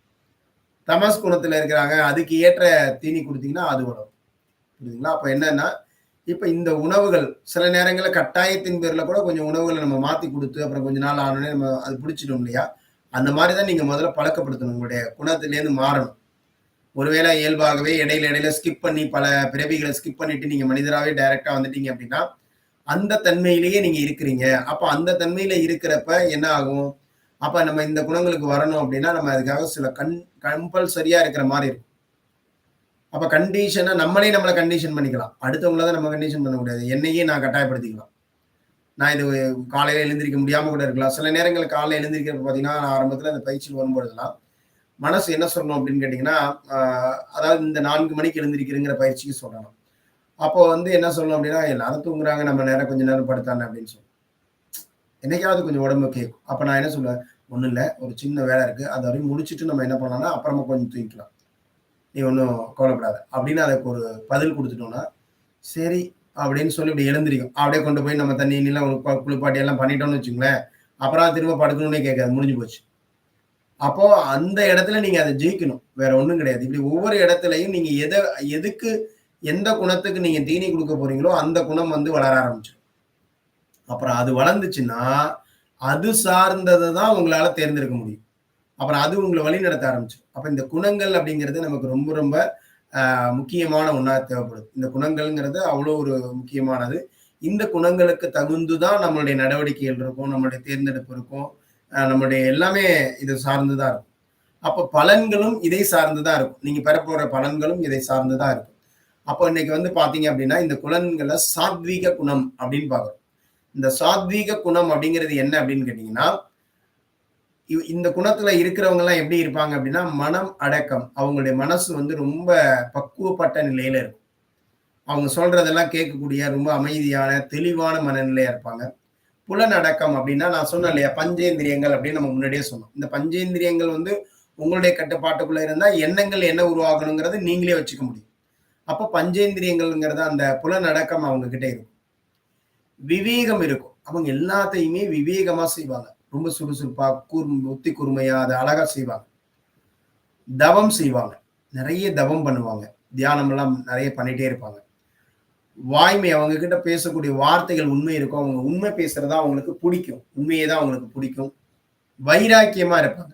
தமஸ் குணத்துல இருக்கிறாங்க, அதுக்கு ஏற்ற தீனி குடுத்தீங்கன்னா, அது வளரும். புரியுதுங்களா? அப்ப என்னன்னா, இப்ப இந்த உணவுகள் சில நேரங்கள்ல கட்டாயத்தின் பேர்ல கூட கொஞ்சம் உணவுகள நம்ம மாத்தி குடுத்து, அப்புறம் கொஞ்ச நாள் ஆனோனே நம்ம அது பிடிச்சிடும் இல்லையா? அந்த மாரி தான் நீங்க முதல்ல பழக்கப்படுத்தணும். உங்களுடைய குணத்திலேருந்து மாறணும். ஒருவேளை இயல்பாகவே இடையில இடையில ஸ்கிப் பண்ணி பல பிறவிகள ஸ்கிப் பண்ணிட்டு நீங்க மனிதராவே டைரக்ட்டா வந்துட்டீங்க அப்படின்னா, அந்த தன்மையிலேயே நீங்க இருக்கிறீங்க. அப்ப அந்த தன்மையில இருக்கிறப்ப என்ன ஆகும்? அப்ப நம்ம இந்த குணங்களுக்கு வரணும் அப்படின்னா, நம்ம அதுக்காக சில கம்பல்சரியா இருக்கிற மாரி இருக்கும். அப்ப கண்டிஷனா நம்மளே நம்மள கண்டிஷன் பண்ணிக்கலாம். அடுத்தவங்கள தான் நம்ம கண்டிஷன் பண்ண முடியாது. என்னையே நான் கட்டாயப்படுத்திக்கலாம். நான் இது காலையில எழுந்திரிக்க முடியாம கூட இருக்கலாம். சில நேரங்கள்ல காலைல எழுந்திரிக்கிறப்ப பார்த்தீங்கன்னா, நான் ஆரம்பத்தில இந்த பயிற்சியில் வரும்பொழுதெல்லாம், மனசு என்ன சொல்லணும் அப்படின்னு கேட்டீங்கன்னா, அ அதாவது இந்த 4 மணிக்கு எழுந்திரிக்கிறேங்கிற பயிற்சிக்கு சொல்லணும். அப்போ வந்து என்ன சொல்லணும் அப்படின்னா, எல்லாரும் தூங்குறாங்க, நம்ம நேரம் கொஞ்ச நேரம் படுத்தானே அப்படின்னு சொல்லுவோம். என்னைக்காவது கொஞ்சம் உடம்பு கேட்கும். அப்ப நான் என்ன சொல்லுவேன், "ஒண்ணும் இல்ல, ஒரு சின்ன வேலை இருக்கு. அத வரையும் முடிச்சுட்டு நம்ம என்ன பண்ணலாம்னா, அப்புறமா கொஞ்சம் தூங்கிக்கலாம். நீ ஒண்ணும் கவலைப்படாத." அப்படின்னு அதுக்கு ஒரு பதில் குடுத்துட்டோம்னா, சரி அப்படின்னு சொல்லி இப்படி எழுந்திரிக்கும். அப்படியே கொண்டு போய் நம்ம தண்ணி கிண்ணிலாம் குளிப்பாட்டி எல்லாம் பண்ணிட்டோம்னு வச்சுக்கங்களேன், அப்புறம் அது திரும்ப படுக்கணும்னே கேட்காது. முடிஞ்சு போச்சு. அப்போ அந்த இடத்துல நீங்க அத ஜெயிக்கணும். வேற ஒண்ணும் கிடையாது. இப்படி ஒவ்வொரு இடத்துலயும் நீங்க எதுக்கு எந்த குணத்துக்கு நீங்க தீனி குடுக்க போறீங்களோ, அந்த குணம் வந்து வளர ஆரம்பிச்சுரும். அப்புறம் அது வளர்ந்துச்சுன்னா, அது சார்ந்தத தான் உங்களால தேர்ந்தெடுக்க முடியும். அப்புறம் அது உங்கள வழிநடத்த ஆரம்பிச்சுரும். அப்ப இந்த குணங்கள் அப்படிங்கிறது நமக்கு ரொம்ப ரொம்ப முக்கியமான ஒண்ணா தேவைப்படுது. இந்த குணங்கள்ங்கிறது அவ்வளோ ஒரு முக்கியமானது. இந்த குணங்களுக்கு தகுந்து தான் நம்மளுடைய நடவடிக்கைகள் இருக்கும், நம்மளுடைய தேர்ந்தெடுப்பு இருக்கும். நம்முடைய எல்லாமே இது சார்ந்து தான் இருக்கும். அப்ப பலன்களும் இதை சார்ந்து தான் இருக்கும். நீங்க பெறப்போற பலன்களும் இதை சார்ந்து தான் இருக்கும். அப்போ இன்னைக்கு வந்து பார்த்தீங்க அப்படின்னா, இந்த குணங்கள சாத்வீக குணம் அப்படின்னு பார்க்கிறோம். இந்த சாத்வீக குணம் அப்படிங்கிறது என்ன அப்படின்னு கேட்டீங்கன்னா, இந்த குணத்துல இருக்கிறவங்கலாம் எப்படி இருப்பாங்க அப்படின்னா, மனம் அடக்கம். அவங்களுடைய மனசு வந்து ரொம்ப பக்குவப்பட்ட நிலையில இருக்கும். அவங்க சொல்றதெல்லாம் கேட்கக்கூடிய ரொம்ப அமைதியான, தெளிவான மனநிலையா இருப்பாங்க. புலனடக்கம் அப்படின்னா, நான் சொன்னேன் இல்லையா? பஞ்சேந்திரியங்கள் அப்படின்னு நம்ம முன்னாடியே சொன்னோம். இந்த பஞ்சேந்திரியங்கள் வந்து உங்களுடைய கட்டுப்பாட்டுக்குள்ள இருந்தா, எண்ணங்கள் என்ன உருவாகணுங்கிறத நீங்களே வச்சுக்க முடியும். அப்ப பஞ்சேந்திரியங்கள்ங்கிறது அந்த புலனடக்கம் அவங்க கிட்ட இருக்கும். விவேகம் இருக்கும். அவங்க எல்லாத்தையுமே விவேகமா செய்வாங்க. ரொம்ப சுறுசுறுப்பா, புத்தி கூர்மையா அத அழகா செய்வாங்க. தவம் செய்வாங்க. நெறைய தவம் பண்ணுவாங்க. தியானம்லாம் நெறைய பண்ணிட்டே இருப்பாங்க. வாய்மை அவங்க கிட்ட பேசக்கூடிய வார்த்தைகள் உண்மை இருக்கும். அவங்க உண்மை பேசுறது அவங்களுக்கு புடிக்கும். உண்மையே தான் அவங்களுக்கு புடிக்கும். வைராக்கியமா இருப்பாங்க.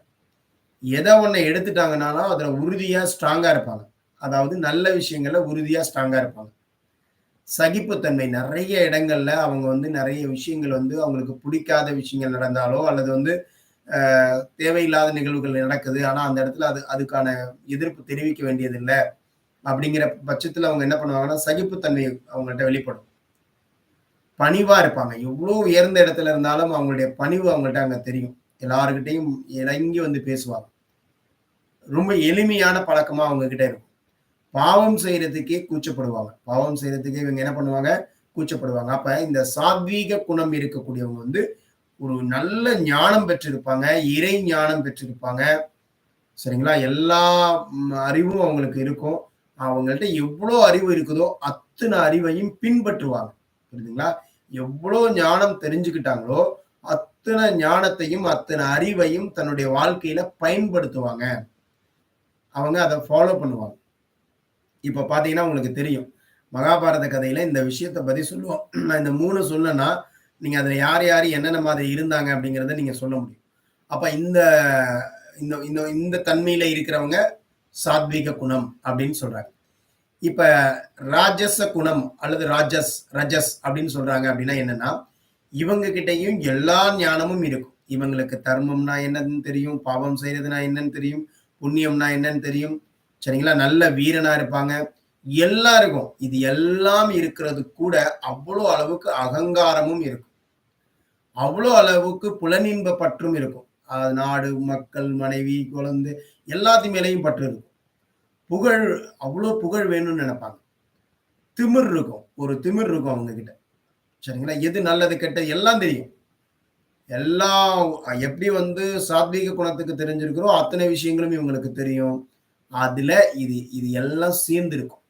எத ஒண்ண எடுத்துட்டாங்கனாலும், அதுல உறுதியா ஸ்ட்ராங்கா இருப்பாங்க. அதாவது நல்ல விஷயங்கள்ல உறுதியா ஸ்ட்ராங்கா இருப்பாங்க. சகிப்புத்தன்மை நெறைய இடங்கள்ல அவங்க வந்து நெறைய விஷயங்கள் வந்து அவங்களுக்கு பிடிக்காத விஷயங்கள் நடந்தாலோ, அல்லது வந்து அ தேவையில்லாத நிகழ்வுகள் நடக்குது. ஆனா, அந்த இடத்துல அதுக்கான எதிர்ப்பு தெரிவிக்க வேண்டியதில்ல. அப்படிங்கிற பட்சத்துல அவங்க என்ன பண்ணுவாங்கன்னா, சகிப்புத்தன்மை அவங்கள்ட்ட வெளிப்படும். பணிவா இருப்பாங்க. எவ்ளோ உயர்ந்த இடத்துல இருந்தாலும் அவங்களுடைய பணிவு அவங்கள்ட்ட அங்க தெரியும். எல்லார்கிட்டயும் இறங்கி வந்து பேசுவாங்க. ரொம்ப எளிமையான பழக்கமா அவங்க கிட்ட இருக்கும். பாவம் செய்றதுக்கே கூச்சப்படுவாங்க. பாவம் செய்றதுக்கே இவங்க என்ன பண்ணுவாங்க? கூச்சப்படுவாங்க. அப்ப இந்த சாத்வீக குணம் இருக்கக்கூடியவங்க வந்து ஒரு நல்ல ஞானம் பெற்றிருப்பாங்க. இறை ஞானம் பெற்றிருப்பாங்க. சரிங்களா? எல்லா அறிவும் அவங்களுக்கு இருக்கும். அவங்கள்ட்ட எவ்ளோ அறிவு இருக்குதோ, அத்தன அறிவையும் பின்பற்றுவாங்க. புரியுதுங்களா? எவ்ளோ ஞானம் தெரிஞ்சுக்கிட்டாங்களோ, அத்தன ஞானத்தையும், அத்தன அறிவையும் தன்னுடைய வாழ்க்கையில பயன்படுத்துவாங்க. அவங்க அத ஃபாலோ பண்ணுவாங்க. இப்ப பார்த்தீங்கன்னா, உங்களுக்கு தெரியும். மகாபாரத கதையில இந்த விஷயத்த பத்தி சொல்லுவோம். நான் இந்த 3 சொன்னேன்னா, நீங்க அதுல யார், யாரு என்னென்ன மாதிரி இருந்தாங்க அப்படிங்கிறத நீங்க சொல்ல முடியும். அப்ப இந்த இந்த இந்த இந்த தன்மையில இருக்கிறவங்க சாத்வீக குணம் அப்படின்னு சொல்றாங்க. இப்ப ராஜச குணம் அல்லது ரஜஸ் அப்படின்னு சொல்றாங்க அப்படின்னா என்னன்னா, இவங்க கிட்டயும் எல்லா ஞானமும் இருக்கும். இவங்களுக்கு தர்மம்னா என்னன்னு தெரியும், பாவம் செய்றதுனா என்னன்னு தெரியும், புண்ணியம்னா என்னன்னு தெரியும். சரிங்களா? நல்ல வீரனா இருப்பாங்க. எல்லாம் இருக்கும். இது எல்லாம் இருக்கிறது கூட அவ்வளோ அளவுக்கு அகங்காரமும் இருக்கும். அவ்வளோ அளவுக்கு புலனின்ப பற்றும் இருக்கும். நாடு, மக்கள், மனைவி, குழந்தை எல்லாத்து மேலயும் பற்று இருக்கும். புகழ் அவ்வளோ புகழ் வேணும்னு நெனைப்பாங்க. திமிர் இருக்கும். ஒரு திமிர் இருக்கும் அவங்க கிட்ட. சரிங்களா? எது நல்லது, கெட்டது எல்லாம் தெரியும். எல்லாம் எப்படி வந்து சாத்வீக குணத்துக்கு தெரிஞ்சிருக்கிறோ, அத்தனை விஷயங்களும் இவங்களுக்கு தெரியும். அதுல இது இது எல்லாம் சேர்ந்து இருக்கும்.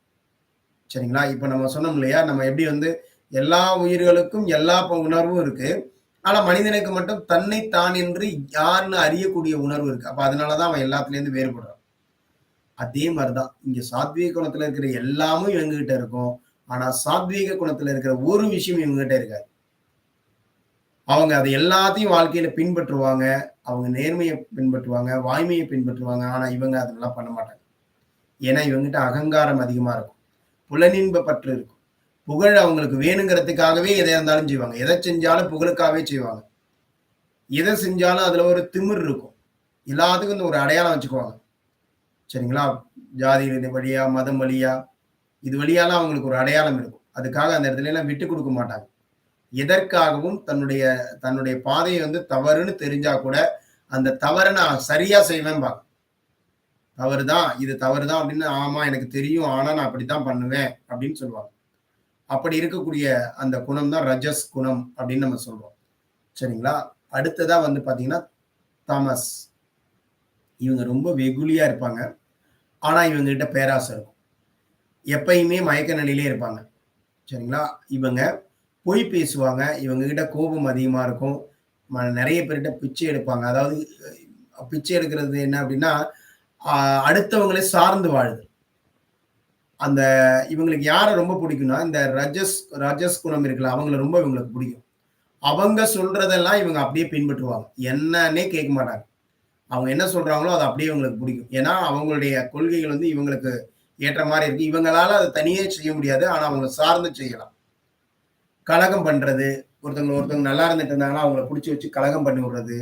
சரிங்களா? இப்ப நம்ம சொன்னோம் இல்லையா? நம்ம எப்படி வந்து எல்லா உயிர்களுக்கும் எல்லா உணர்வும் இருக்கு. ஆனா மனிதனுக்கு மட்டும் தன்னை தான் என்று யாருன்னு அறியக்கூடிய உணர்வு இருக்கு. அப்ப அதனால தான் அவன் எல்லாத்துலேருந்து வேறுபடுறான். அதே மாரி தான். இங்க சாத்வீக குணத்துல இருக்கிற எல்லாமும் இவங்ககிட்ட இருக்கும். ஆனா சாத்வீக குணத்துல இருக்கிற ஒரு விஷயம் இவங்ககிட்ட இருக்காது. அவங்க அது எல்லாத்தையும் வாழ்க்கையில பின்பற்றுவாங்க. அவங்க நேர்மைய பின்பற்றுவாங்க, வாய்மைய பின்பற்றுவாங்க. ஆனா இவங்க அதெல்லாம் பண்ண மாட்டாங்க. ஏன்னா இவங்ககிட்ட அகங்காரம் அதிகமா இருக்கும். புலனின்ப பற்று இருக்கும். புகழ் அவங்களுக்கு வேணுங்கிறதுக்காகவே எதையா இருந்தாலும் செய்வாங்க. எத செஞ்சாலும் புகழுக்காகவே செய்வாங்க. எத செஞ்சாலும் அதுல ஒரு திமிர் இருக்கும். எல்லாத்துக்கும் இந்த ஒரு அடையாளம் வச்சுக்குவாங்க. சரிங்களா? ஜாதி இது வழியா, மதம் வழியா, இது வழியாலாம் அவங்களுக்கு ஒரு அடையாளம் இருக்கும். அதுக்காக அந்த இடத்துலலாம் விட்டுக் குடுக்க மாட்டாங்க. எதற்காகவும் தன்னுடைய தன்னுடைய பாதைய வந்து தவறுன்னு தெரிஞ்சா கூட, அந்த தவற நான் சரியா செய்வேன்பாங்க. தவறுதான், இது தவறுதான் அப்படின்னு, ஆமா எனக்கு தெரியும். ஆனா நான் அப்படித்தான் பண்ணுவேன் அப்படின்னு சொல்லுவாங்க. அப்படி இருக்கக்கூடிய அந்த குணம் தான் ரஜஸ் குணம் அப்படின்னு நம்ம சொல்றோம். சரிங்களா? அடுத்ததா வந்து பார்த்தீங்கன்னா, தமஸ். இவங்க ரொம்ப வெகுளியா இருப்பாங்க. ஆனா இவங்ககிட்ட பேராசை இருக்கும். எப்பயுமே மயக்க நிலையிலே இருப்பாங்க. சரிங்களா? இவங்க பொய் பேசுவாங்க. இவங்க கிட்ட கோபம் அதிகமா இருக்கும். நெறைய பேர்ட்ட பிச்சை எடுப்பாங்க. அதாவது பிச்சை எடுக்கிறது என்ன அப்டின்னா, அ அடுத்தவங்கள சார்ந்து வாழுது. அந்த இவங்களுக்கு யார ரொம்ப புடிக்கும்னா, இந்த ரஜஸ் ரஜஸ் குணம் இருக்குல்ல, அவங்கள ரொம்ப இவங்களுக்கு புடிக்கும். அவங்க சொல்றதெல்லாம் இவங்க அப்படியே பின்பற்றுவாங்க. என்னன்னே கேட்க மாட்டாங்க. அவங்க என்ன சொல்றாங்களோ, அது அப்படியே இவங்களுக்கு புடிக்கும். ஏன்னா, அவங்களுடைய கொள்கைகள் வந்து இவங்களுக்கு ஏற்ற மாரி இருக்கு. இவங்களால அத தனியே செய்ய முடியாது. ஆனா, அவங்க சார்ந்து செய்யலாம். கலகம் பண்றது, ஒருத்தவங்க நல்லா இருந்துட்டு இருந்தாங்கன்னா, அவங்கள புடிச்சு வச்சு கலகம் பண்ணி விடுறது.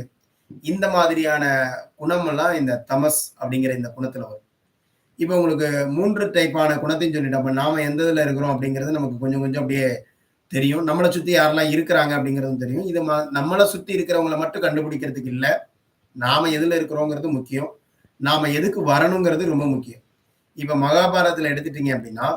இந்த மாதிரியான குணமெல்லாம் இந்த தமஸ் அப்படிங்கிற இந்த குணத்துல வரும். இப்ப உங்களுக்கு 3 டைப்பான குணத்தையும் சொல்லிட்டேன். அப்ப நாம எந்த இதுல இருக்கிறோம் அப்படிங்கிறது நமக்கு கொஞ்சம் கொஞ்சம் அப்படியே தெரியும். நம்மள சுத்தி யாரெல்லாம் இருக்கிறாங்க அப்படிங்கிறதும் தெரியும். இது நம்மள சுத்தி இருக்கிறவங்கள மட்டும் கண்டுபிடிக்கிறதுக்கு இல்ல. நாம எதுல இருக்கிறோங்கிறது முக்கியம். நாம எதுக்கு வரணுங்கிறது ரொம்ப முக்கியம். இப்ப மகாபாரதத்துல எடுத்துட்டீங்க அப்படின்னா,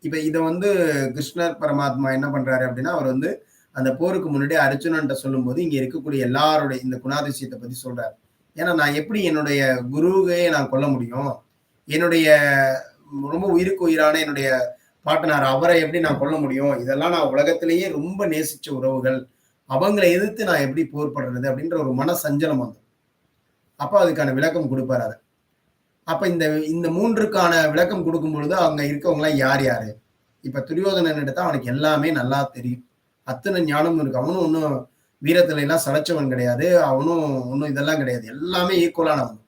இப்ப இத வந்து கிருஷ்ணர் பரமாத்மா என்ன பண்றாரு அப்படின்னா, அவர் வந்து அந்த போருக்கு முன்னாடி அர்ஜுனன்ட்ட சொல்லும்போது, இங்க இருக்கக்கூடிய எல்லாருடைய இந்த குணாதிசயத்த பத்தி சொல்றாரு. ஏன்னா, நான் எப்படி என்னுடைய குருவையே நான் கொல்ல முடியும்? என்னுடைய ரொம்ப உயிருக்கு உயிரான என்னுடைய பாட்டனார் அவரை எப்படி நான் கொல்ல முடியும்? இதெல்லாம் நான் உலகத்திலேயே ரொம்ப நேசிச்ச உறவுகள். அவங்கள எதிர்த்து நான் எப்படி போர் பண்றது? அப்படின்ற ஒரு மன சஞ்சலம் வந்துரும். அப்ப அதுக்கான விளக்கம் குடுப்பாரு அத. அப்ப இந்த இந்த 3க்கான விளக்கம் குடுக்கும் பொழுது, அங்க இருக்கவங்கலாம் யார் யாரு? இப்ப துரியோதனன் எடுத்தா அவனுக்கு எல்லாமே நல்லா தெரியும். அத்தன ஞானமும் இருக்கு. அவனும் ஒண்ணும் வீரத்துல எல்லாம் சளைச்சவன் கிடையாது. அவனும் ஒண்ணும் இதெல்லாம் கிடையாது. எல்லாமே ஈக்குவலானவன்.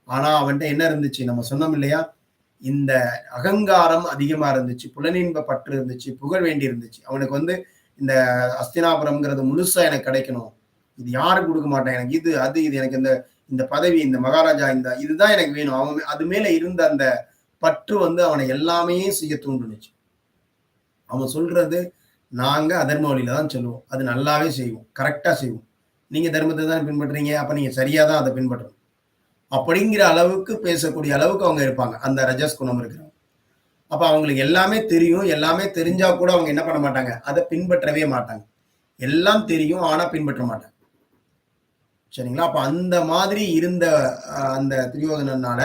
ஆனா அவன்ட்ட என்ன இருந்துச்சு? நம்ம சொன்னோம் இல்லையா? இந்த அகங்காரம் அதிகமா இருந்துச்சு. புலனின்ப பற்று இருந்துச்சு. புகழ் வேண்டி இருந்துச்சு. அவனுக்கு வந்து இந்த அஸ்தினாபுரம்ங்கிறது முழுசா எனக்கு கிடைக்கணும். இது யாரும் குடுக்க மாட்டான். எனக்கு இது, அது, இது எனக்கு இந்த இந்த பதவி, இந்த மகாராஜா இதுதான் எனக்கு வேணும். அவன் அது மேல இருந்த அந்த பற்று வந்து அவன எல்லாமே செய்ய தூண்டுனுச்சு. அவன் சொல்றது நாங்க அதர்ம வழியில தான் சொல்லுவோம். அது நல்லாவே செய்வோம். கரெக்ட்டா செய்வோம். நீங்க தர்மத்த தானே பின்பற்றீங்க. அப்ப நீங்க சரியா தான் அத பின்பற்றணும். அப்படிங்கிற அளவுக்கு பேசக்கூடிய அளவுக்கு அவங்க இருப்பாங்க. அந்த ரஜஸ் குணம் இருக்கிறவங்க. அப்ப அவங்களுக்கு எல்லாமே தெரியும். எல்லாமே தெரிஞ்சா கூட அவங்க என்ன பண்ண மாட்டாங்க. அத பின்பற்றவே மாட்டாங்க. எல்லாம் தெரியும். ஆனா பின்பற்ற மாட்டாங்க. சரிங்களா? அப்ப அந்த மாதிரி இருந்த அந்த துரியோதனனால,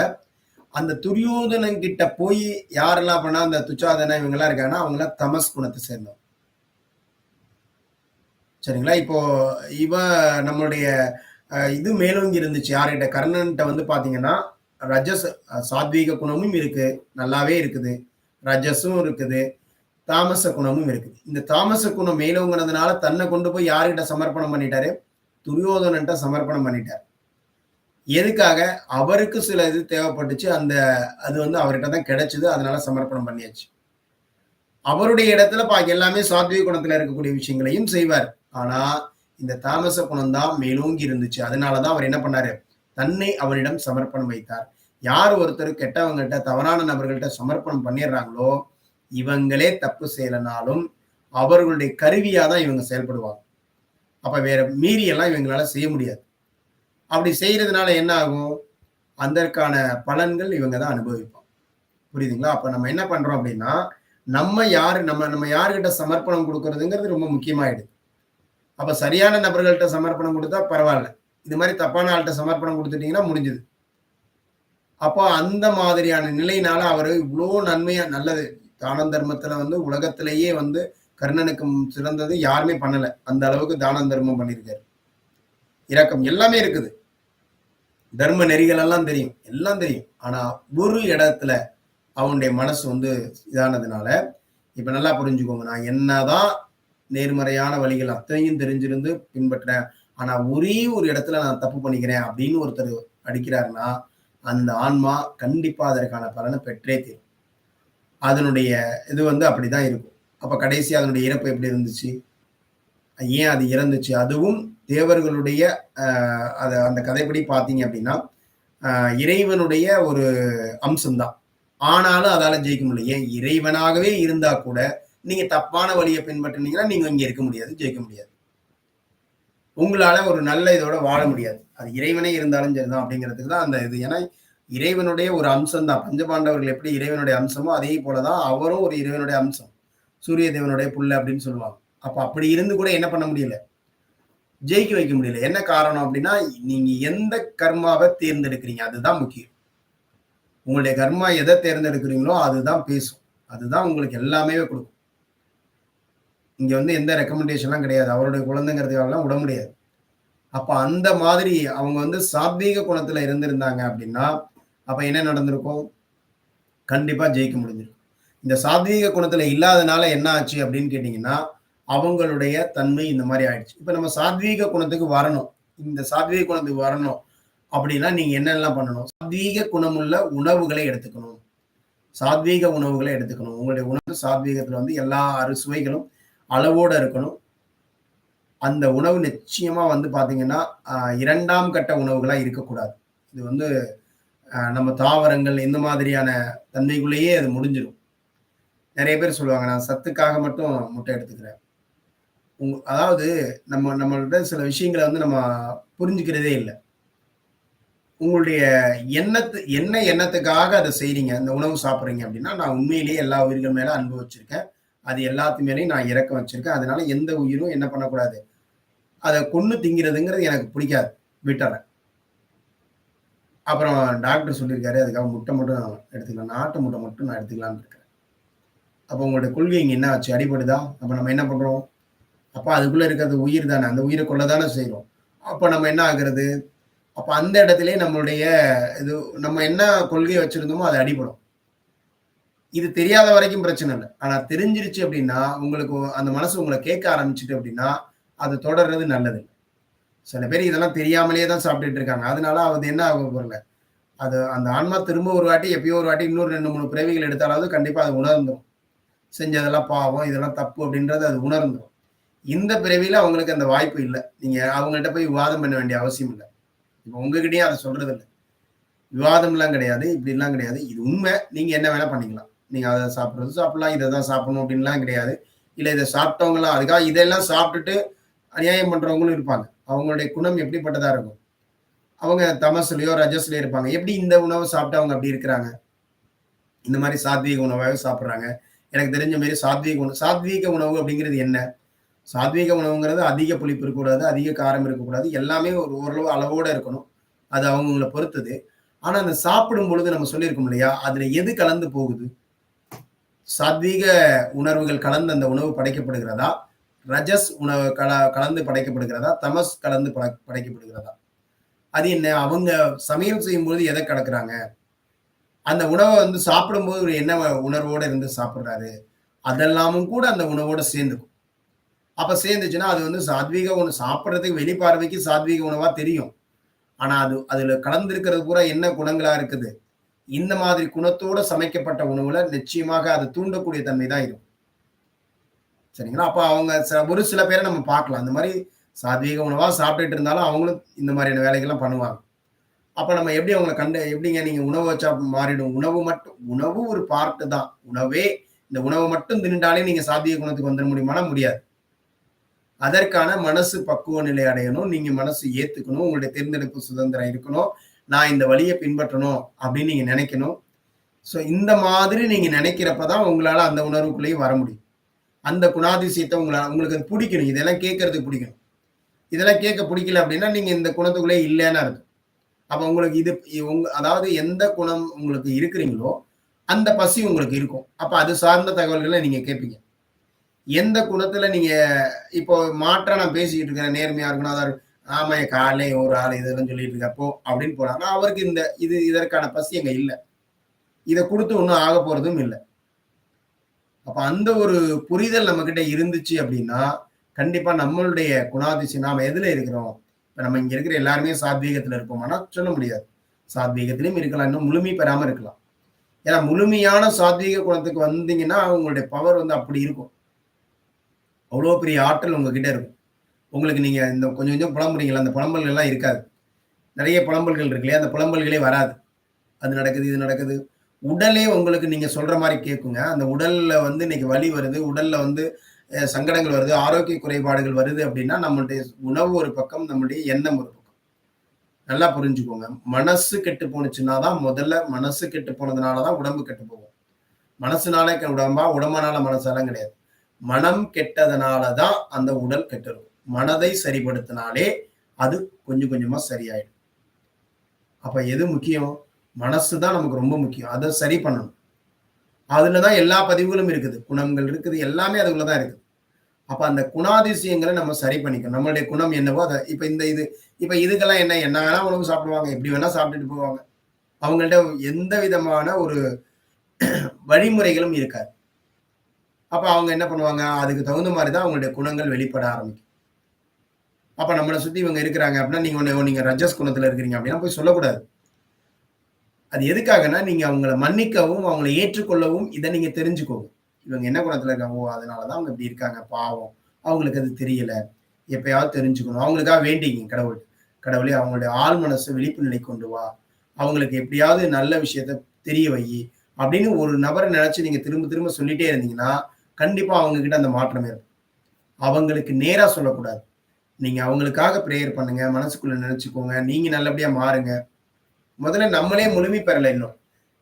அந்த துரியோதனன் கிட்ட போய் யாரெல்லாம் பண்ணா அந்த துச்சாதன இவங்கலாம் இருக்காங்கன்னா, அவங்கலாம் தமஸ் குணத்த சேர்ந்தவங்க. சரிங்களா? இப்போ இவன் நம்மளுடைய இது மேலோங்கி இருந்துச்சு. யார்கிட்ட? கர்ணன்ட்ட வந்து பார்த்தீங்கன்னா, ரஜஸ் சாத்வீக குணமும் இருக்கு. நல்லாவே இருக்குது. ரஜஸும் இருக்குது. தாமச குணமும் இருக்குது. இந்த தாமச குணம் மேலோங்குனதுனால தன்னை கொண்டு போய் யார்கிட்ட சமர்ப்பணம் பண்ணிட்டாரு? துரியோதனன்ட்ட சமர்ப்பணம் பண்ணிட்டார். எதுக்காக? அவருக்கு சில இது தேவைப்பட்டுச்சு. அது வந்து அவர்கிட்ட தான் கிடைச்சது. அதனால சமர்ப்பணம் பண்ணியாச்சு. அவருடைய இடத்துல பாக்கி எல்லாமே சாத்வீக குணத்துல இருக்கக்கூடிய விஷயங்களையும் செய்வார். ஆனா, இந்த தாமச குணம் தான் மேலோங்கி இருந்துச்சு. அதனால தான் அவர் என்ன பண்ணாரு? தன்னை அவரிடம் சமர்ப்பணம் வைத்தார். யார் ஒருத்தர் கெட்டவங்கள்ட்ட, தவறான நபர்கள்ட்ட சமர்ப்பணம் பண்ணிடுறாங்களோ, இவங்களே தப்பு செய்யலனாலும், அவர்களுடைய கருவியா தான் இவங்க செயல்படுவாங்க. அப்ப வேற மீறி எல்லாம் இவங்களால செய்ய முடியாது. அப்படி செய்யறதுனால என்ன ஆகும்? அதற்கான பலன்கள் இவங்க தான் அனுபவிப்பாங்க. புரியுதுங்களா? அப்ப நம்ம என்ன பண்றோம் அப்படின்னா, நம்ம யார்கிட்ட சமர்ப்பணம் குடுக்குறதுங்கிறது ரொம்ப முக்கியமாயிடுது. அப்ப சரியான நபர்கள்ட்ட சமர்ப்பணம் குடுத்தா பரவால்ல. இது மாரி தப்பான ஆள்ட்ட சமர்ப்பணம் குடுத்துட்டீங்கன்னா முடிஞ்சுது. அப்போ அந்த மாதிரியான நிலையினால அவரு இவ்ளோ நன்மையா நல்லது தானம் தர்மத்துல வந்து உலகத்திலேயே வந்து கர்ணனுக்கு சிறந்தது யாருமே பண்ணல. அந்த அளவுக்கு தானம் தர்மம் பண்ணியிருக்காரு. இரக்கம் எல்லாமே இருக்குது. தர்ம நெறிகள் எல்லாம் தெரியும். எல்லாம் தெரியும். ஆனா ஒரு இடத்துல அவனுடைய மனசு வந்து இதானதுனால, இப்ப நல்லா புரிஞ்சுக்கோங்க. நான் என்னதான் நேர்மறையான வழிகள் அத்தனையும் தெரிஞ்சிருந்து பின்பற்றேன். ஆனா ஒரே ஒரு இடத்துல நான் தப்பு பண்ணிக்கிறேன் அப்படின்னு ஒருத்தர் அடிக்கிறாருன்னா, அந்த ஆன்மா கண்டிப்பா அதற்கான பலன பெற்றே தீரும். அதனுடைய இது வந்து அப்படிதான் இருக்கும். அப்ப கடைசியா அதனுடைய இறப்பு எப்படி இருந்துச்சு? ஏன் அது இறந்துச்சு? அதுவும் தேவர்களுடைய அந்த கதைப்படி பார்த்தீங்க அப்படின்னா, அ இறைவனுடைய ஒரு அம்சம் தான். ஆனாலும் அதால ஜெயிக்க முடியல. ஏன் இறைவனாகவே இருந்தா கூட, நீங்க தப்பான வழிய பின்பற்றினீங்கன்னா, நீங்க இங்க இருக்க முடியாது. ஜெயிக்க முடியாது. உங்களால ஒரு நல்ல இதோட வாழ முடியாது. அது இறைவனே இருந்தாலும் சரிதான் அப்படிங்கிறதுக்கு தான் அந்த இது. ஏன்னா, இறைவனுடைய ஒரு அம்சம் தான். பஞ்சபாண்டவர்கள் எப்படி இறைவனுடைய அம்சமோ, அதே போல தான் அவரும் ஒரு இறைவனுடைய அம்சம். சூரிய தேவனுடைய புள்ள அப்படின்னு சொல்லுவாங்க. அப்ப அப்படி இருந்து கூட என்ன பண்ண முடியல? ஜெயிக்க வைக்க முடியல. என்ன காரணம் அப்படின்னா, நீங்க எந்த கர்மாவ தேர்ந்தெடுக்கிறீங்க? அதுதான் முக்கியம். உங்களுடைய கர்மா எத தேர்ந்தெடுக்கிறீங்களோ, அதுதான் பேசும். அதுதான் உங்களுக்கு எல்லாமே குடுக்கும். இங்க வந்து எந்த ரெக்கமெண்டேஷன்லாம் கிடையாது. அவருடைய குழந்தைங்கிறதுக்காகலாம் விட முடியாது. அப்ப அந்த மாதிரி அவங்க வந்து சாத்வீக குணத்துல இருந்திருந்தாங்க அப்படின்னா, அப்ப என்ன நடந்திருக்கும்? கண்டிப்பா ஜெயிக்க முடிஞ்சிருக்கும். இந்த சாத்வீக குணத்துல இல்லாதனால என்ன ஆச்சு அப்படின்னு கேட்டீங்கன்னா, அவங்களுடைய தன்மை இந்த மாரி ஆயிடுச்சு. இப்ப நம்ம சாத்வீக குணத்துக்கு வரணும். இந்த சாத்வீக குணத்துக்கு வரணும் அப்படின்னா, நீங்க என்னெல்லாம் பண்ணணும்? சாத்வீக குணமுள்ள உணவுகளை எடுத்துக்கணும். சாத்வீக உணவுகளை எடுத்துக்கணும். உங்களுடைய உணவு சாத்வீகத்துல வந்து எல்லா அறுசுவைகளும் அளவோட இருக்கணும். அந்த உணவு நிச்சயமா வந்து பார்த்தீங்கன்னா, 2ஆம் கட்ட உணவுகளா இருக்கக்கூடாது. இது வந்து நம்ம தாவரங்கள் இந்த மாதிரியான தன்மைக்குள்ளேயே அது முடிஞ்சிரும். நெறைய பேர் சொல்லுவாங்க, "நான் சத்துக்காக மட்டும் முட்டை எடுத்துக்கிறேன்." அதாவது நம்மள்ட்ட சில விஷயங்கள வந்து நம்ம புரிஞ்சுக்கிறதே இல்ல. உங்களுடைய என்ன எண்ணத்துக்காக அத செய்றீங்க? இந்த உணவு சாப்பிடுறீங்க அப்படின்னா, நான் உண்மையிலேயே எல்லா உயிர்கள் மேல அன்பு வச்சிருக்கேன். அது எல்லாத்து மேலயும் நான் இரக்கம் வச்சிருக்கேன். அதனால எந்த உயிரும் என்ன பண்ணக்கூடாது? அத கொன்னு திங்கிறதுங்கிறது எனக்கு பிடிக்காது. விட்டுர்றேன். அப்புறம் டாக்டர் சொல்லியிருக்காரு, அதுக்காக முட்டை மட்டும் எடுத்துக்கலாம். நாட்டு முட்டை மட்டும் நான் எடுத்துக்கலான்னு இருக்கேன். அப்ப உங்களுடைய கொள்கை இங்க என்ன ஆச்சு? அடிபடுதா? அப்ப நம்ம என்ன பண்றோம்? அப்ப அதுக்குள்ள இருக்கிறது உயிர் தானே. அந்த உயிர கொல்ல தானே செய்றோம். அப்ப நம்ம என்ன ஆகுறது? அப்ப அந்த இடத்திலேயே நம்மளுடைய இது நம்ம என்ன கொள்கைய வச்சிருந்தோமோ அது அடிபடும். இது தெரியாத வரைக்கும் பிரச்சனை இல்ல. ஆனா தெரிஞ்சிருச்சு அப்டின்னா, உங்களுக்கு அந்த மனசு உங்கள கேட்க ஆரம்பிச்சுட்டு அப்டின்னா, அது தொடர்றது நல்லது. சில பேர் இதெல்லாம் தெரியாமலேயே தான் சாப்பிட்டுட்டு இருக்காங்க. அதனால அது என்ன ஆக போறல? அது அந்த ஆன்மா திரும்ப ஒரு வாட்டி எப்பயோ ஒரு வாட்டி இன்னொரு 2, 3 பிறவிகள் எடுத்தாலாவது கண்டிப்பா அது உணர்ந்துரும். செஞ்சதெல்லாம் பாவம், இதெல்லாம் தப்பு அப்டின்றத அது உணர்ந்துரும். இந்த பிறவியில அவங்களுக்கு அந்த வாய்ப்பு இல்ல. நீங்க அவங்கள்ட்ட போய் விவாதம் பண்ண வேண்டிய அவசியம் இல்ல. இப்ப உங்ககிட்டயும் அத சொல்றது இல்ல. விவாதம்லாம் கிடையாது. இப்படிலாம் கிடையாது. இது உண்மை. நீங்க என்ன வேணா பண்ணிக்கலாம். நீங்க அத சாப்பிடுறது சாப்பிடலாம். இத தான் சாப்பிடணும் அப்படின்லாம் கிடையாது. இல்ல இத சாப்பிட்டவங்கலாம் அதுக்காக இதெல்லாம் சாப்பிட்டுட்டு அநியாயம் பண்றவங்களும் இருப்பாங்க. அவங்களுடைய குணம் எப்படிப்பட்டதா இருக்கும்? அவங்க தமசுலயோ, ரஜஸ்லயோ இருப்பாங்க. எப்படி இந்த உணவ சாப்பிட்டு அவங்க அப்படி இருக்கிறாங்க? இந்த மாரி சாத்வீக உணவாவே சாப்பிடுறாங்க. எனக்கு தெரிஞ்ச மாரி சாத்வீக உணவு அப்படிங்கிறது என்ன? சாத்வீக உணவுங்கிறது அதிக புளிப்பு இருக்கக்கூடாது, அதிக காரம் இருக்கக்கூடாது. எல்லாமே ஒரு ஓரளவு அளவோட இருக்கணும். அது அவங்கவங்கள பொறுத்தது. ஆனா, அந்த சாப்பிடும் பொழுது நம்ம சொல்லியிருக்கோம் இல்லையா? அதுல எது கலந்து போகுது? சாத்வீக உணர்வுகள் கலந்த அந்த உணவு படைக்கப்படுகிறதா? ரஜஸ் உணவு கலந்து படைக்கப்படுகிறதா? தமஸ் கலந்து படைக்கப்படுகிறதா? அது என்ன? அவங்க சமையல் செய்யும்போது எத கலக்குறாங்க? அந்த உணவ வந்து சாப்பிடும்போது ஒரு என்ன உணர்வோட இருந்து சாப்பிடுறாரு? அதெல்லாமும் கூட அந்த உணவோட சேர்ந்துக்கும். அப்ப சேர்ந்துச்சுன்னா, அது வந்து சாத்வீக உணவு சாப்பிடுறதுக்கு வெளிப்பார்வைக்கு சாத்வீக உணவா தெரியும். ஆனா, அதுல கலந்திருக்கிறது பூரா என்ன குணங்களா இருக்குது? இந்த மாதிரி குணத்தோட சமைக்கப்பட்ட உணவுல நிச்சயமாக அது தூண்டக்கூடிய தன்மை தான் இருக்கும். சரிங்களா? அப்ப அவங்க ஒரு சில பேர நம்ம பார்க்கலாம். இந்த மாரி சாத்வீக உணவா சாப்பிட்டுட்டு இருந்தாலும், அவங்களும் இந்த மாதிரியான வேலைகள்லாம் பண்ணுவாங்க. அப்ப நம்ம எப்படி அவங்கள எப்படிங்க நீங்க உணவு வச்சா மாறிடும்? உணவு ஒரு பார்ட் தான். இந்த உணவ மட்டும் தின்னுட்டாலே நீங்க சாத்வீக குணத்துக்கு வந்துர முடியுமானா? முடியாது. அதற்கான மனசு பக்குவ நிலை அடையணும். நீங்க மனசு ஏத்துக்கணும். உங்களுடைய தேர்ந்தெடுப்பு சுதந்திரம் இருக்கணும். நான் இந்த வழிய பின்பற்றணும் அப்படின்னு நீங்க நெனைக்கணும். இந்த மாதிரி நீங்க நெனைக்கிறப்ப தான் உங்களால அந்த உணர்வுக்குள்ளேயே வர முடியும். அந்த குணாதிசயத்த உங்களுக்கு அது புடிக்கணும். இதெல்லாம் கேட்கறதுக்கு புடிக்கணும். இதெல்லாம் கேட்க புடிக்கல அப்படின்னா, நீங்க இந்த குணத்துக்குள்ளே இல்லன்னு அர்த்தம். அப்ப உங்களுக்கு அதாவது எந்த குணம் உங்களுக்கு இருக்கிறீங்களோ, அந்த பசி உங்களுக்கு இருக்கும். அப்ப அது சார்ந்த தகவல்கள நீங்க கேட்பீங்க. எந்த குணத்துல நீங்க இப்போ மாற்றா நான் பேசிக்கிட்டு இருக்கிறேன், நேர்மையா இருக்கணும், ஆமா காலையில ஒரு ஆள் இதெல்லாம் சொல்லிட்டு இருக்கார் போ அப்படின்னு போனாங்கன்னா, அவருக்கு இதற்கான பசி அங்க இல்ல. இத குடுத்து ஒண்ணும் ஆகப் போறதும் இல்ல. அப்ப அந்த ஒரு புரிதல் நம்மகிட்ட இருந்துச்சு அப்படின்னா, கண்டிப்பா நம்மளுடைய குணாதிசயம் நாம எதுல இருக்கிறோம்? இப்ப நம்ம இங்க இருக்கிற எல்லாருமே சாத்வீகத்துல இருப்போமான்னா, சொல்ல முடியாது. சாத்வீகத்திலயும் இருக்கலாம். இன்னும் முழுமை பெறாம இருக்கலாம். ஏன்னா முழுமையான சாத்வீக குணத்துக்கு வந்தீங்கன்னா, உங்களுடைய பவர் வந்து அப்படி இருக்கும். அவ்வளோ பெரிய ஆற்றல் உங்ககிட்ட இருக்கும். உங்களுக்கு நீங்க இந்த கொஞ்சம் கொஞ்சம் புலம்புறீங்கல்ல, அந்த புலம்பல்கள் எல்லாம் இருக்காது. நெறைய புலம்பல்கள் இருக்கு இல்லையா? அந்த புலம்பல்களே வராது. அது நடக்குது, இது நடக்குது. உடலே உங்களுக்கு நீங்க சொல்ற மாரி கேட்குங்க. அந்த உடல்ல வந்து இன்னைக்கு வலி வருது, உடல்ல வந்து சங்கடங்கள் வருது, ஆரோக்கிய குறைபாடுகள் வருது அப்படின்னா, நம்மளுடைய உணவு ஒரு பக்கம், நம்முடைய எண்ணம் ஒரு பக்கம். நல்லா புரிஞ்சுக்கோங்க. மனசு கெட்டு போணுச்சுன்னா தான் முதல்ல மனசு கெட்டு போனதுனால தான் உடம்பு கெட்டு போகும். மனசுனால உடம்பா, உடம்புனால மனசாலாம் கிடையாது. மனம் கெட்டதனால தான் அந்த உடல் கெட்டுரும். மனதை சரிப்படுத்தினாலே அது கொஞ்சம் கொஞ்சமா சரியாயிடும். அப்ப எது முக்கியம்? மனசு தான் நமக்கு ரொம்ப முக்கியம். அத சரி பண்ணணும். அதுல தான் எல்லா பதிவுகளும் இருக்குது. குணங்கள் இருக்குது. எல்லாமே அதுக்குள்ள தான் இருக்குது. அப்ப அந்த குணாதிசயங்கள நம்ம சரி பண்ணிக்கணும். நம்மளுடைய குணம் என்னவோ அத இப்ப இதுக்கெல்லாம் என்ன வேணா உணவு சாப்பிடுவாங்க. எப்படி வேணா சாப்பிட்டுட்டு போவாங்க. அவங்கள்ட்ட எந்த விதமான ஒரு வழிமுறைகளும் இருக்காது. அப்ப அவங்க என்ன பண்ணுவாங்க? அதுக்கு தகுந்த மாரி தான் அவங்களுடைய குணங்கள் வெளிப்பட ஆரம்பிக்கும். அப்ப நம்மள சுத்தி இவங்க இருக்கிறாங்க அப்படின்னா, நீங்க ரஜஸ் குணத்துல இருக்கிறீங்க அப்படின்னா போய் சொல்லக்கூடாது. அது எதுக்காகன்னா, நீங்க அவங்கள மன்னிக்கவும், அவங்கள ஏற்றுக்கொள்ளவும் இத நீங்க தெரிஞ்சுக்கோங்க. இவங்க என்ன குணத்துல இருக்காங்க? ஓ! அதனால தான் அவங்க இப்படி இருக்காங்க. பாவம். அவங்களுக்கு அது தெரியல. எப்பயாவது தெரிஞ்சுக்கணும். அவங்களுக்காக வேண்டிக்கங்க கடவுள்ட்ட. கடவுளே அவங்களுடைய ஆழ் மனச விழிப்பு நிலைக்கு கொண்டு வா. அவங்களுக்கு எப்படியாவது நல்ல விஷயத்த தெரிய வையி. அப்படின்னு ஒரு நபர நெனச்சு நீங்க திரும்ப திரும்ப சொல்லிட்டே இருந்தீங்கன்னா, கண்டிப்பா அவங்க கிட்ட அந்த மாற்றம் ஏற்படும். அவங்களுக்கு நேரா சொல்லக்கூடாது. நீங்க அவங்களுக்காக பிரேயர் பண்ணுங்க. மனசுக்குள்ள நெனச்சுக்கோங்க. நீங்க நல்லபடியா மாறுங்க. முதல்ல நம்மளே முழுமை பெறல இன்னும்.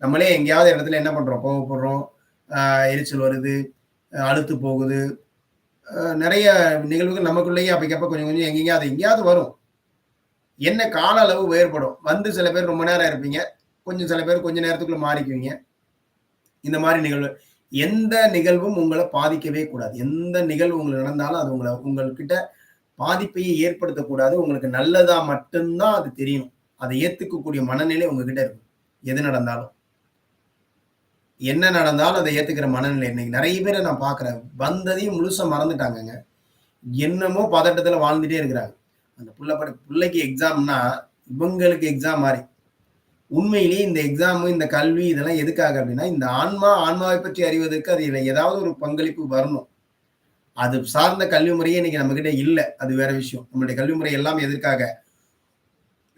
நம்மளே எங்கேயாவது இடத்துல என்ன பண்றோம்? கோவப்படுறோம். அ எரிச்சல் வருது. அலுத்து போகுது. நெறைய நிகழ்வுகள் நமக்குள்ளேயே அப்பைக்கப்ப கொஞ்சம் கொஞ்சம் எங்கேயாவது வரும். என்ன கால அளவு வேறுபடும். வந்து சில பேர் ரொம்ப நேரம் இருப்பீங்க. கொஞ்சம் சில பேர் கொஞ்ச நேரத்துக்குள்ள மாறிக்குவீங்க. இந்த மாரி நிகழ்வு. எந்த நிகழ்வும் உங்கள பாதிக்கவே கூடாது. எந்த நிகழ்வு உங்களுக்கு நடந்தாலும் அது உங்கள்கிட்ட பாதிப்பையே ஏற்படுத்தக்கூடாது. உங்களுக்கு நல்லதா மட்டும் தான் அது தெரியணும். அதை ஏத்துக்கக்கூடிய மனநிலை உங்ககிட்ட இருக்கும். எது நடந்தாலும். என்ன நடந்தாலும் அத ஏத்துக்கிற மனநிலை. இன்னைக்கு நெறைய பேர நான் பார்க்குறேன். வந்ததையும் முழுசா மறந்துட்டாங்கங்க. என்னமோ பதட்டத்துல வாழ்ந்துட்டே இருக்கிறாங்க. அந்த புள்ளைக்கு எக்ஸாம்னா, இவங்களுக்கு எக்ஸாம் மாரி. உண்மையிலேயே இந்த எக்ஸாம், இந்த கல்வி இதெல்லாம் எதுக்காக அப்டின்னா, இந்த ஆன்மாவை பற்றி அறிவதற்கு அதில ஏதாவது ஒரு பங்களிப்பு வரணும். அது சார்ந்த கல்வி முறையே இன்னைக்கு நம்மகிட்ட இல்ல. அது வேற விஷயம். நம்மளுடைய கல்வி முறை எல்லாம் எதற்காக?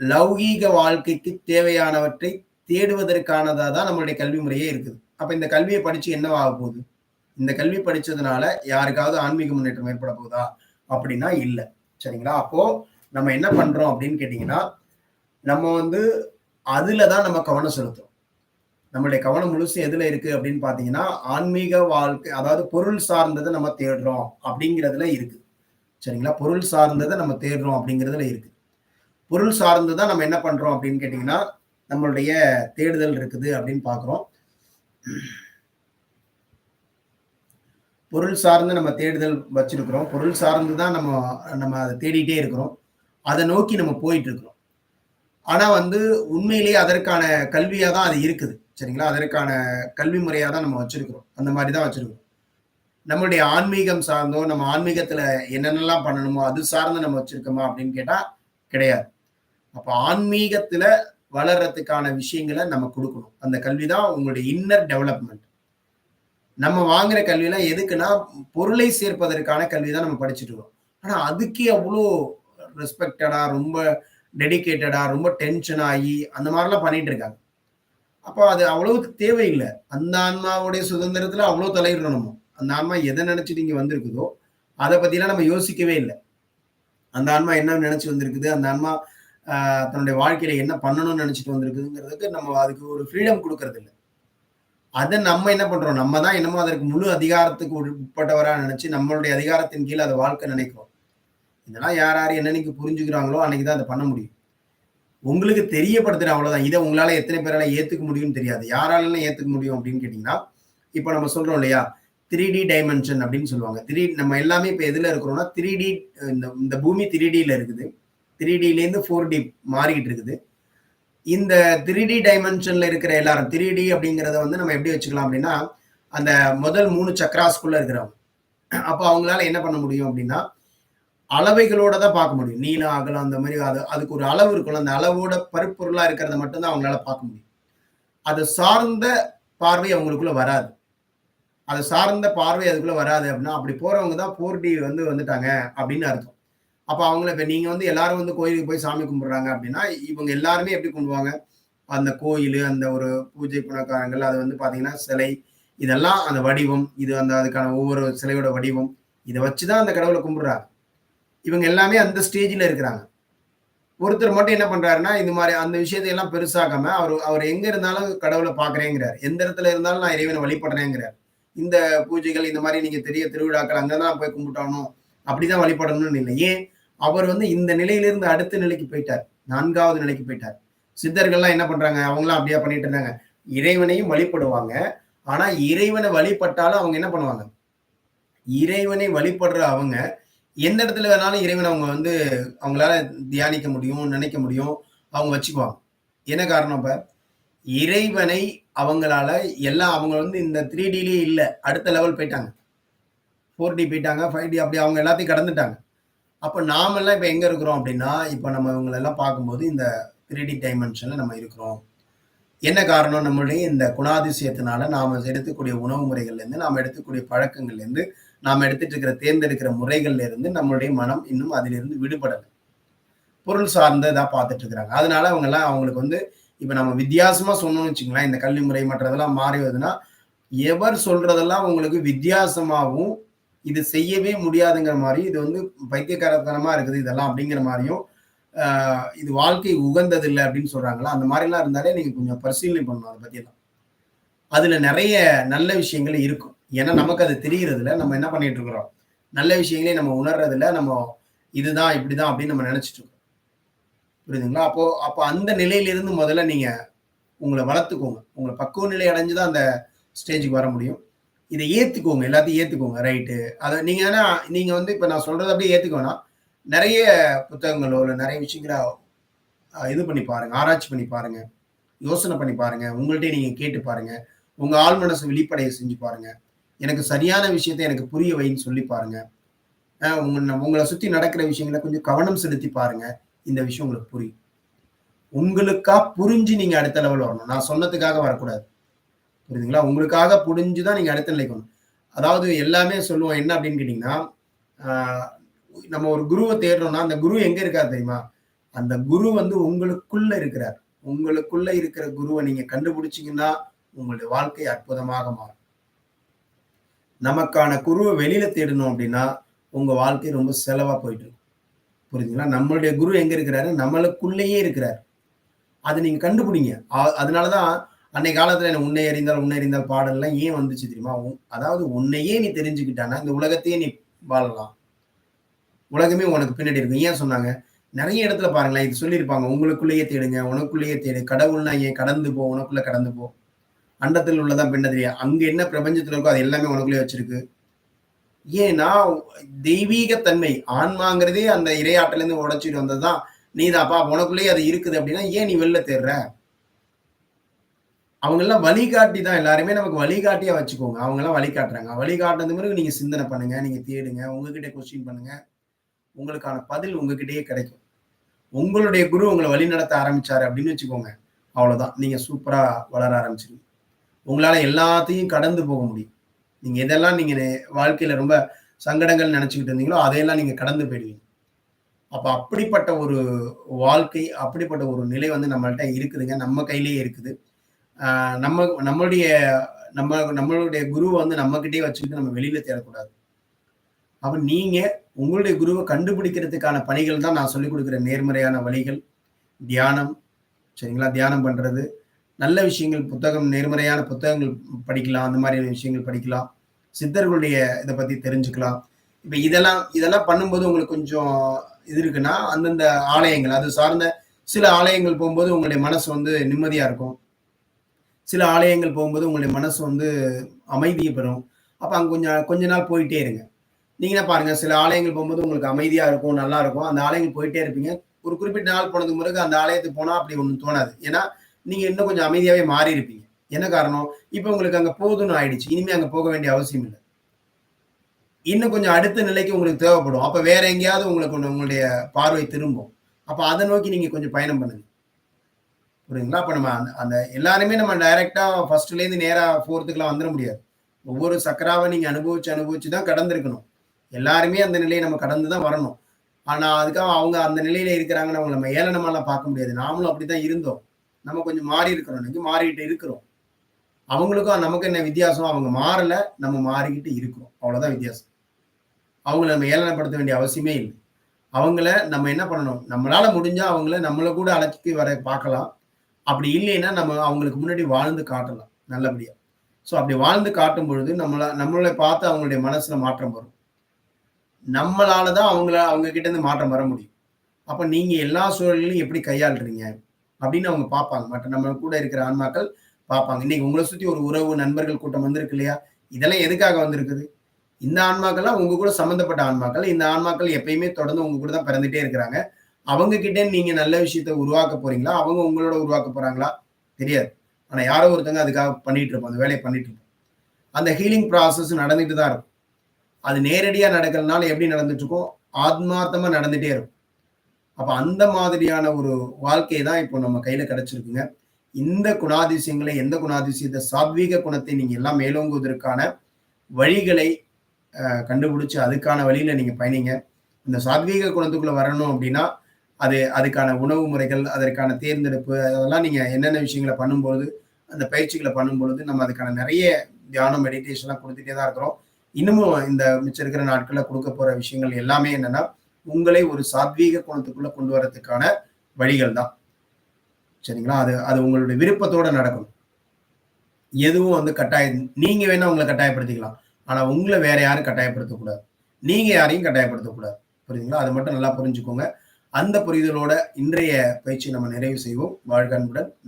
லௌகீக வாழ்க்கைக்கு தேவையானவற்றை தேடுவதற்கானதா தான் நம்மளுடைய கல்வி முறையே இருக்குது. அப்ப இந்த கல்விய படிச்சு என்னவா ஆகப் போகுது? இந்த கல்வி படிச்சதுனால யாருக்காவது ஆன்மீக முன்னேற்றம் ஏற்பட போகுதா? அப்படின்னா இல்ல. சரிங்களா? அப்போ நம்ம என்ன பண்றோம் அப்படின்னு கேட்டீங்கன்னா, நம்ம வந்து அதுல தான் நம்ம கவனம் செலுத்துறோம். நம்மளுடைய கவனம் முழுசும் எதுல இருக்கு அப்படின்னு பார்த்தீங்கன்னா, ஆன்மீக வாழ்க்கை அதாவது பொருள் சார்ந்தத நம்ம தேடுறோம் அப்படிங்கிறதுல இருக்கு. சரிங்களா? பொருள் சார்ந்தத நம்ம தேடுறோம் அப்படிங்கிறதுல இருக்கு. பொருள் சார்ந்து தான் நம்ம என்ன பண்றோம் அப்படின்னு கேட்டீங்கன்னா, நம்மளுடைய தேடுதல் இருக்குது அப்படின்னு பார்க்குறோம். பொருள் சார்ந்து நம்ம தேடுதல் வச்சிருக்கிறோம். பொருள் சார்ந்து தான் நம்ம நம்ம அத தேடிட்டே இருக்கிறோம். அத நோக்கி நம்ம போயிட்டு இருக்கிறோம். ஆனா வந்து உண்மையிலேயே அதற்கான கல்வியா தான் அது இருக்குது. சரிங்களா? அதற்கான கல்வி முறையா தான் நம்ம வச்சிருக்கிறோம். அந்த மாரி தான் வச்சிருக்கிறோம். நம்மளுடைய ஆன்மீகம் சார்ந்தோ, நம்ம ஆன்மீகத்துல என்னென்னலாம் பண்ணணுமோ, அது சார்ந்து நம்ம வச்சிருக்கோமா அப்படின்னு கேட்டா, கிடையாது. அப்ப ஆன்மீகத்துல வளர்றதுக்கான விஷயங்கள நம்ம குடுக்கணும். அந்த கல்வி தான் உங்களுடைய இன்னர் டெவலப்மென்ட். நம்ம வாங்குற கல்விலாம் எதுக்குன்னா, பொருளை சேர்ப்பதற்கான கல்வி தான் நம்ம படிச்சுட்டு இருக்கோம். ஆனா அதுக்கே அவ்ளோ ரெஸ்பெக்டடா, ரொம்ப டெடிகேட்டடா, ரொம்ப டென்ஷன் ஆயி, அந்த மாரிலாம் பண்ணிட்டு இருக்காங்க. அப்ப அது அவ்வளவுக்கு தேவையில்ல. அந்த ஆன்மாவுடைய சுதந்திரத்துல அவ்ளோ தலையிடணும் நம்ம. அந்த ஆன்மா எத நெனச்சுட்டு இங்க வந்திருக்குதோ, அத பத்திலாம் நம்ம யோசிக்கவே இல்ல. அந்த ஆன்மா என்ன நெனச்சு வந்திருக்குது, அந்த ஆன்மா அ தன்னுடைய வாழ்க்கையில என்ன பண்ணணும்னு நெனச்சுட்டு வந்திருக்குதுங்கிறதுக்கு நம்ம அதுக்கு ஒரு ஃப்ரீடம் குடுக்கறது இல்ல. அத நம்ம என்ன பண்றோம்? நம்ம தான் என்னமோ அதற்கு முழு அதிகாரத்துக்கு உட்பட்டவரா நெனச்சு, நம்மளுடைய அதிகாரத்தின் கீழ அத வாழ்க்க நெனைக்கிறோம். இதெல்லாம் யார் யார் என்னன்னைக்கு புரிஞ்சுக்கிறாங்களோ, அன்னைக்கு தான் அத பண்ண முடியும். உங்களுக்கு தெரியப்படுத்துறேன் அவ்வளவுதான். இத உங்களால எத்தனை பேரால ஏத்துக்க முடியும்னு தெரியாது. யாராலலாம் ஏத்துக்க முடியும் அப்படின்னு கேட்டீங்கன்னா, இப்ப நம்ம சொல்றோம் இல்லையா? 3டி டைமென்ஷன் அப்படின்னு சொல்லுவாங்க. நம்ம எல்லாமே இப்ப எதுல இருக்கிறோம்னா 3டி இந்த இந்த பூமி 3டில இருக்குது. 3டிலேருந்து 4டி மாறிக்கிட்டு இருக்குது. இந்த 3டி டைமென்ஷன்ல இருக்கிற எல்லாரும் 3டி அப்படிங்கிறத வந்து நம்ம எப்படி வச்சுக்கலாம் அப்படின்னா, அந்த முதல் 3 சக்ராஸ்குள்ள இருக்கிறவங்க. அப்ப அவங்களால என்ன பண்ண முடியும் அப்படின்னா, அளவைகளோட தான் பார்க்க முடியும். நீளம், அகலம் அந்த மாரி அதுக்கு ஒரு அளவு இருக்கும்ல. அந்த அளவோட பருப்பொருளா இருக்கிறத மட்டும் தான் அவங்களால பார்க்க முடியும். அத சார்ந்த பார்வை அவங்களுக்குள்ள வராது. அத சார்ந்த பார்வை அதுக்குள்ள வராது அப்படின்னா, அப்படி போறவங்க தான் 4டி வந்துட்டாங்க அப்படின்னு அர்த்தம். அப்ப அவங்கள இப்ப நீங்க எல்லாரும் கோயிலுக்கு போய் சாமி கும்பிடுறாங்க அப்படின்னா, இவங்க எல்லாருமே எப்படி கும்பிடுவாங்க? அந்த கோயிலு, அந்த ஒரு பூஜை புனஸ்காரங்கள், அது பார்த்தீங்கன்னா, சிலை இதெல்லாம் அந்த வடிவம், இது அதுக்கான ஒவ்வொரு சிலையோட வடிவம், இத வச்சு தான் அந்த கடவுள கும்பிடுறாங்க. இவங்க எல்லாமே அந்த ஸ்டேஜ்ல இருக்கிறாங்க. ஒருத்தர் மட்டும் என்ன பண்றாருன்னா, இந்த மாரி அந்த விஷயத்தை எல்லாம் பெருசாக்காம, அவரு அவரு எங்க இருந்தாலும் கடவுள பார்க்கிறேங்கிறாரு. எந்த இடத்துல இருந்தாலும் நான் இறைவன வழிபடுறேங்கிறார். இந்த பூஜைகள் இந்த மாதிரி நீங்க பெரிய திருவிழாக்கள் அங்கதான் போய் கும்பிட்டானோ அப்படிதான் வழிபடணும்னு இல்லை. ஏன் அவர் வந்து இந்த நிலையிலிருந்து அடுத்த நிலைக்கு போயிட்டார். 4வது நிலைக்கு போயிட்டார். சித்தர்கள்லாம் என்ன பண்றாங்க? அவங்களாம் அப்படியே பண்ணிட்டு இருந்தாங்க. இறைவனையும் வழிபடுவாங்க. ஆனா இறைவனை வழிபட்டாலும் அவங்க என்ன பண்ணுவாங்க? இறைவனை வழிபடுற அவங்க எந்த இடத்துல வேணாலும் இறைவனை அவங்க வந்து அவங்களால தியானிக்க முடியும், நினைக்க முடியும், அவங்க வச்சுக்குவாங்க. என்ன காரணம்? இப்ப இறைவனை அவங்களால எல்லாம் அவங்க வந்து இந்த 3Dலயே இல்ல. அடுத்த லெவல் போயிட்டாங்க. 4D போயிட்டாங்க, 5D அப்படி அவங்க எல்லாத்தையும் கடந்துட்டாங்க. அப்ப நாமெல்லாம் இப்ப எங்க இருக்கிறோம் அப்படின்னா, இப்ப நம்ம இவங்களெல்லாம் பார்க்கும்போது இந்த 3D டைமென்ஷன்ல நம்ம இருக்கிறோம். என்ன காரணம்? நம்மளுடைய இந்த குணாதிசயத்தினால நாம எடுத்துக்கூடிய உணவு முறைகள்ல இருந்து, நாம எடுத்துக்கூடிய பழக்கங்கள்ல இருந்து, நாம எடுத்துட்டு இருக்கிற தேர்ந்தெடுக்கிற முறைகள்ல இருந்து நம்மளுடைய மனம் இன்னும் அதிலிருந்து விடுபடல. பொருள் சார்ந்ததா பார்த்துட்டு இருக்கிறாங்க. அதனால அவங்க எல்லாம் அவங்களுக்கு வந்து இப்ப நம்ம வித்தியாசமா சொன்னோம்னு வச்சுங்களேன், இந்த கல்வி முறை மற்றதெல்லாம் மாறி வருதுன்னா, எவர் சொல்றதெல்லாம் உங்களுக்கு வித்தியாசமாவும், இது செய்யவே முடியாதுங்கிற மாதிரி, இது வந்து பைத்தியக்காரத்தனமா இருக்குது இதெல்லாம் அப்படிங்கிற மாதிரியும், இது வாழ்க்கை உகந்தது இல்லை அப்படின்னு சொல்றாங்களா, அந்த மாதிரிலாம் இருந்தாலே நீங்க கொஞ்சம் பரிசீலனை பண்ணணும் அதை பத்தி எல்லாம். அதுல நிறைய நல்ல விஷயங்கள் இருக்கும். ஏன்னா நமக்கு அது தெரியறது இல்லை. நம்ம என்ன பண்ணிட்டு இருக்கிறோம்? நல்ல விஷயங்களே நம்ம உணர்றது இல்லை. நம்ம இதுதான் இப்படிதான் அப்படின்னு நம்ம நினைச்சிட்டு இருக்கோம். புரியுதுங்களா? அப்போ அந்த நிலையிலிருந்து முதல்ல நீங்க உங்களை வளர்த்துக்கோங்க. உங்களை பக்குவ நிலை அடைஞ்சுதான் அந்த ஸ்டேஜுக்கு வர முடியும். இதை ஏத்துக்கோங்க, எல்லாத்தையும் ஏத்துக்கோங்க. ரைட்டு. அதை நீங்க ஏன்னா நீங்க வந்து இப்ப நான் சொல்றதை அப்படியே ஏத்துக்கோனா நிறைய புத்தகங்களோ இல்லை நிறைய விஷயங்கள இது பண்ணி பாருங்க, ஆராய்ச்சி பண்ணி பாருங்க, யோசனை பண்ணி பாருங்க, உங்கள்கிட்ட நீங்க கேட்டு பாருங்க, உங்க ஆள் மனசு வெளிப்படைய செஞ்சு பாருங்க, எனக்கு சரியான விஷயத்தை எனக்கு புரிய வைன்னு சொல்லி பாருங்க, உங்களை சுத்தி நடக்கிற விஷயங்களை கொஞ்சம் கவனம் செலுத்தி பாருங்க. இந்த விஷயம் உங்களுக்கு புரியும். உங்களுக்கா புரிஞ்சு நீங்க அடுத்த லெவல் வரணும். நான் சொன்னதுக்காக வரக்கூடாது. புரியுதுங்களா? உங்களுக்காக புரிஞ்சுதான் நீங்க அடுத்த நிலைக்கு வரணும். அதாவது எல்லாமே சொல்லுவோம் என்ன அப்படின்னு கேட்டீங்கன்னா, நம்ம ஒரு குருவை தேடுறோம்னா அந்த குரு எங்க இருக்காரு தெரியுமா? அந்த குரு வந்து உங்களுக்குள்ள இருக்கிறார். உங்களுக்குள்ள இருக்கிற குருவை நீங்க கண்டுபிடிச்சீங்கன்னா உங்களுடைய வாழ்க்கை அற்புதமாக மாறும். நமக்கான குருவை வெளியில தேடணும் அப்படின்னா உங்க வாழ்க்கை ரொம்ப செலவா போயிட்டு இருக்கும். புரியுதுங்களா? நம்மளுடைய குரு எங்க இருக்கிறாரு? நம்மளுக்குள்ளேயே இருக்கிறார். அதை நீங்க கண்டுபிடிங்க. அதனாலதான் அன்னைக்கு காலத்துல உன்னை அறிந்தால் பாடல்லாம் ஏன் வந்துச்சு தெரியுமா? அதாவது உன்னையே நீ தெரிஞ்சுக்கிட்டானா இந்த உலகத்தையே நீ வாழலாம். உலகமே உனக்கு பின்னாடி இருக்கும். ஏன் சொன்னாங்க? நிறைய இடத்துல பாருங்களேன், இது சொல்லியிருப்பாங்க. உங்களுக்குள்ளேயே தேடுங்க, உனக்குள்ளேயே தேடு. கடவுள்னா ஏன்? கடந்து போ, உனக்குள்ள கடந்து போ. அண்டத்தில் உள்ளதான் பெண்ண தெரியா. அங்க என்ன பிரபஞ்சத்துல இருக்கோ அது எல்லாமே உனக்குள்ளே வச்சிருக்கு. ஏன்னா தெய்வீக தன்மை ஆன்மாங்கிறதே அந்த இரையாட்டில இருந்து உடைச்சிட்டு வந்ததுதான். நீதான்ப்பா உனக்குள்ளேயே அது இருக்குது அப்படின்னா ஏன் நீ வெளில தேடுற? அவங்க எல்லாம் வழிகாட்டி தான். எல்லாருமே நமக்கு வழிகாட்டியா வச்சுக்கோங்க. அவங்க எல்லாம் வழிகாட்டுறாங்க. வழிகாட்டுறது மாதிரி நீங்க சிந்தனை பண்ணுங்க, நீங்க தேடுங்க, உங்ககிட்ட கொஸ்டின் பண்ணுங்க. உங்களுக்கான பதில் உங்ககிட்டயே கிடைக்கும். உங்களுடைய குரு உங்களை வழி நடத்த ஆரம்பிச்சாரு அப்படின்னு வச்சுக்கோங்க. அவ்வளவுதான். நீங்க சூப்பரா வளர ஆரம்பிச்சிருங்க. உங்களால எல்லாத்தையும் கடந்து போக முடியும். நீங்க எதெல்லாம் நீங்க வாழ்க்கையில ரொம்ப சங்கடங்கள் நினைச்சுக்கிட்டு இருந்தீங்களோ அதையெல்லாம் நீங்க கடந்து போயிடுவீங்க. அப்ப அப்படிப்பட்ட ஒரு வாழ்க்கை, அப்படிப்பட்ட ஒரு நிலை வந்து நம்மள்ட்ட இருக்குதுங்க. நம்ம கையிலேயே இருக்குது. நம்மளுடைய நம்மளுடைய குருவை வந்து நம்ம கிட்டே வச்சுக்கிட்டு நம்ம வெளியில தேடக்கூடாது. அப்ப நீங்க உங்களுடைய குருவை கண்டுபிடிக்கிறதுக்கான பணிகள் தான் நான் சொல்லிக் கொடுக்கிற நேர்மறையான வழிகள். தியானம், சரிங்களா? தியானம் பண்றது, நல்ல விஷயங்கள், புத்தகம், நேர்மறையான புத்தகங்கள் படிக்கலாம். அந்த மாதிரியான விஷயங்கள் படிக்கலாம். சித்தர்களுடைய இதை பத்தி தெரிஞ்சுக்கலாம். இப்ப இதெல்லாம் பண்ணும்போது உங்களுக்கு கொஞ்சம் இது இருக்குன்னா அந்தந்த ஆலயங்கள் அது சார்ந்த சில ஆலயங்கள் போகும்போது உங்களுடைய மனசு வந்து நிம்மதியா இருக்கும். சில ஆலயங்கள் போகும்போது உங்களுடைய மனசு வந்து அமைதியை பெறும். அப்ப அங்க கொஞ்ச நாள் போயிட்டே இருங்க. நீங்க பாருங்க, சில ஆலயங்கள் போகும்போது உங்களுக்கு அமைதியா இருக்கும், நல்லா இருக்கும். அந்த ஆலயங்கள் போயிட்டே இருப்பீங்க. ஒரு குறிப்பிட்ட நாள் போனதுக்கு பிறகு அந்த ஆலயத்துக்கு போனா அப்படி ஒண்ணும் தோணாது. ஏன்னா நீங்க இன்னும் கொஞ்சம் அமைதியாவே மாறி இருப்பீங்க. என்ன காரணம்? இப்ப உங்களுக்கு அங்க போதும்னு ஆயிடுச்சு. இனிமே அங்க போக வேண்டிய அவசியம் இல்லை. இன்னும் கொஞ்சம் அடுத்த நிலைக்கு உங்களுக்கு தேவைப்படும். அப்ப வேற எங்கேயாவது உங்களுக்கு உங்களுடைய பார்வை திரும்பும். அப்ப அதை நோக்கி நீங்க கொஞ்சம் பயணம் பண்ணுங்க. புரியுதுங்களா? அப்ப நம்ம அந்த எல்லாருமே நம்ம டைரக்டா ஃபர்ஸ்ட்ல இருந்து நேரா போறதுக்குலாம் வந்துட முடியாது. ஒவ்வொரு சக்கராவை நீங்க அனுபவிச்சு தான் கடந்திருக்கணும். எல்லாருமே அந்த நிலையை நம்ம கடந்து தான் வரணும். ஆனா அதுக்காக அவங்க அந்த நிலையில இருக்கிறாங்கன்னு அவங்க நம்ம ஏளனமாலாம் பார்க்க முடியாது. நாமளும் அப்படித்தான் இருந்தோம். நம்ம கொஞ்சம் மாறி இருக்கிறோம். இன்னைக்கு மாறிட்டு இருக்கிறோம். அவங்களுக்கும் நமக்கு என்ன வித்தியாசம்? அவங்க மாறல, நம்ம மாறிக்கிட்டு இருக்கிறோம். அவ்வளவுதான் வித்தியாசம். அவங்கள நம்ம ஏளனப்படுத்த வேண்டிய அவசியமே இல்லை. அவங்கள நம்ம என்ன பண்ணணும்? நம்மளால முடிஞ்சா அவங்கள நம்மள கூட அழைச்சிட்டு வர பார்க்கலாம். அப்படி இல்லைன்னா நம்ம அவங்களுக்கு முன்னாடி வாழ்ந்து காட்டலாம் நல்லபடியா. ஸோ அப்படி வாழ்ந்து காட்டும் பொழுது நம்மளை பார்த்து அவங்களுடைய மனசுல மாற்றம் வரும். நம்மளால தான் அவங்க கிட்ட இருந்து மாற்றம் வர முடியும். அப்ப நீங்க எல்லா சூழலிலும் எப்படி கையாளுறீங்க? அப்படின்னு அவங்க பார்ப்பாங்க. மற்ற நம்ம கூட இருக்கிற ஆன்மாக்கள் பார்ப்பாங்க. இன்னைக்கு உங்கள சுத்தி ஒரு உறவு, நண்பர்கள் கூட்டம் வந்திருக்கு இல்லையா? இதெல்லாம் எதுக்காக வந்திருக்குது? இந்த ஆன்மாக்கள்லாம் உங்க கூட சம்மந்தப்பட்ட ஆன்மாக்கள். இந்த ஆன்மாக்கள் எப்பயுமே தொடர்ந்து உங்க கூட தான் பிறந்துட்டே இருக்கிறாங்க. அவங்க கிட்ட நீங்க நல்ல விஷயத்த உருவாக்க போறீங்களா? அவங்க உங்களோட உருவாக்க போறாங்களா? தெரியாது. ஆனா யாரோ ஒருத்தங்க அதுக்காக பண்ணிட்டு இருப்போம். அந்த வேலைய பண்ணிட்டு இருப்போம். அந்த ஹீலிங் ப்ராசஸ் நடந்துட்டு தான் இருக்கும். அது நேரடியா நடக்கிறதுனால எப்படி நடந்துட்டு இருக்கும்? ஆத்மார்த்தமா நடந்துட்டே இருக்கும். அப்ப அந்த மாதிரியான ஒரு வாழ்க்கை தான் இப்போ நம்ம கையில கிடைச்சிருக்குங்க. இந்த குணாதிசயங்களை எந்த குணாதிசயத்த சாத்வீக குணத்தை நீங்க எல்லாம் மேலோங்குவதற்கான வழிகளை கண்டுபிடிச்சு அதுக்கான வழியில நீங்க பயணிங்க. இந்த சாத்வீக குணத்துக்குள்ள வரணும் அப்படின்னா, அதுக்கான உணவு முறைகள், அதற்கான தேர்ந்தெடுப்பு அதெல்லாம் நீங்க என்னென்ன விஷயங்கள பண்ணும்பொழுது, அந்த பயிற்சிகள பண்ணும்பொழுது, நம்ம அதுக்கான நெறைய தியானம், மெடிடேஷன்லாம் குடுத்துட்டே தான் இருக்கிறோம். இன்னமும் இந்த மிச்சம் இருக்கிற நாட்கள்ல குடுக்க போற விஷயங்கள் எல்லாமே என்னன்னா, உங்களை ஒரு சாத்வீக குணத்துக்குள்ள கொண்டு வரதுக்கான வழிகள் தான். சரிங்களா? அது அது உங்களுடைய விருப்பத்தோட நடக்கணும். எதுவும் வந்து நீங்க வேணா உங்கள கட்டாயப்படுத்திக்கலாம். ஆனா உங்கள வேற யாரும் கட்டாயப்படுத்தக்கூடாது. நீங்க யாரையும் கட்டாயப்படுத்தக்கூடாது. புரியுதுங்களா? அது மட்டும் நல்லா புரிஞ்சுக்கோங்க. அந்த புரிதலோட இன்றைய பயிற்சிய நம்ம நிறைவு செய்வோம். வாழ்க அன்புடன்.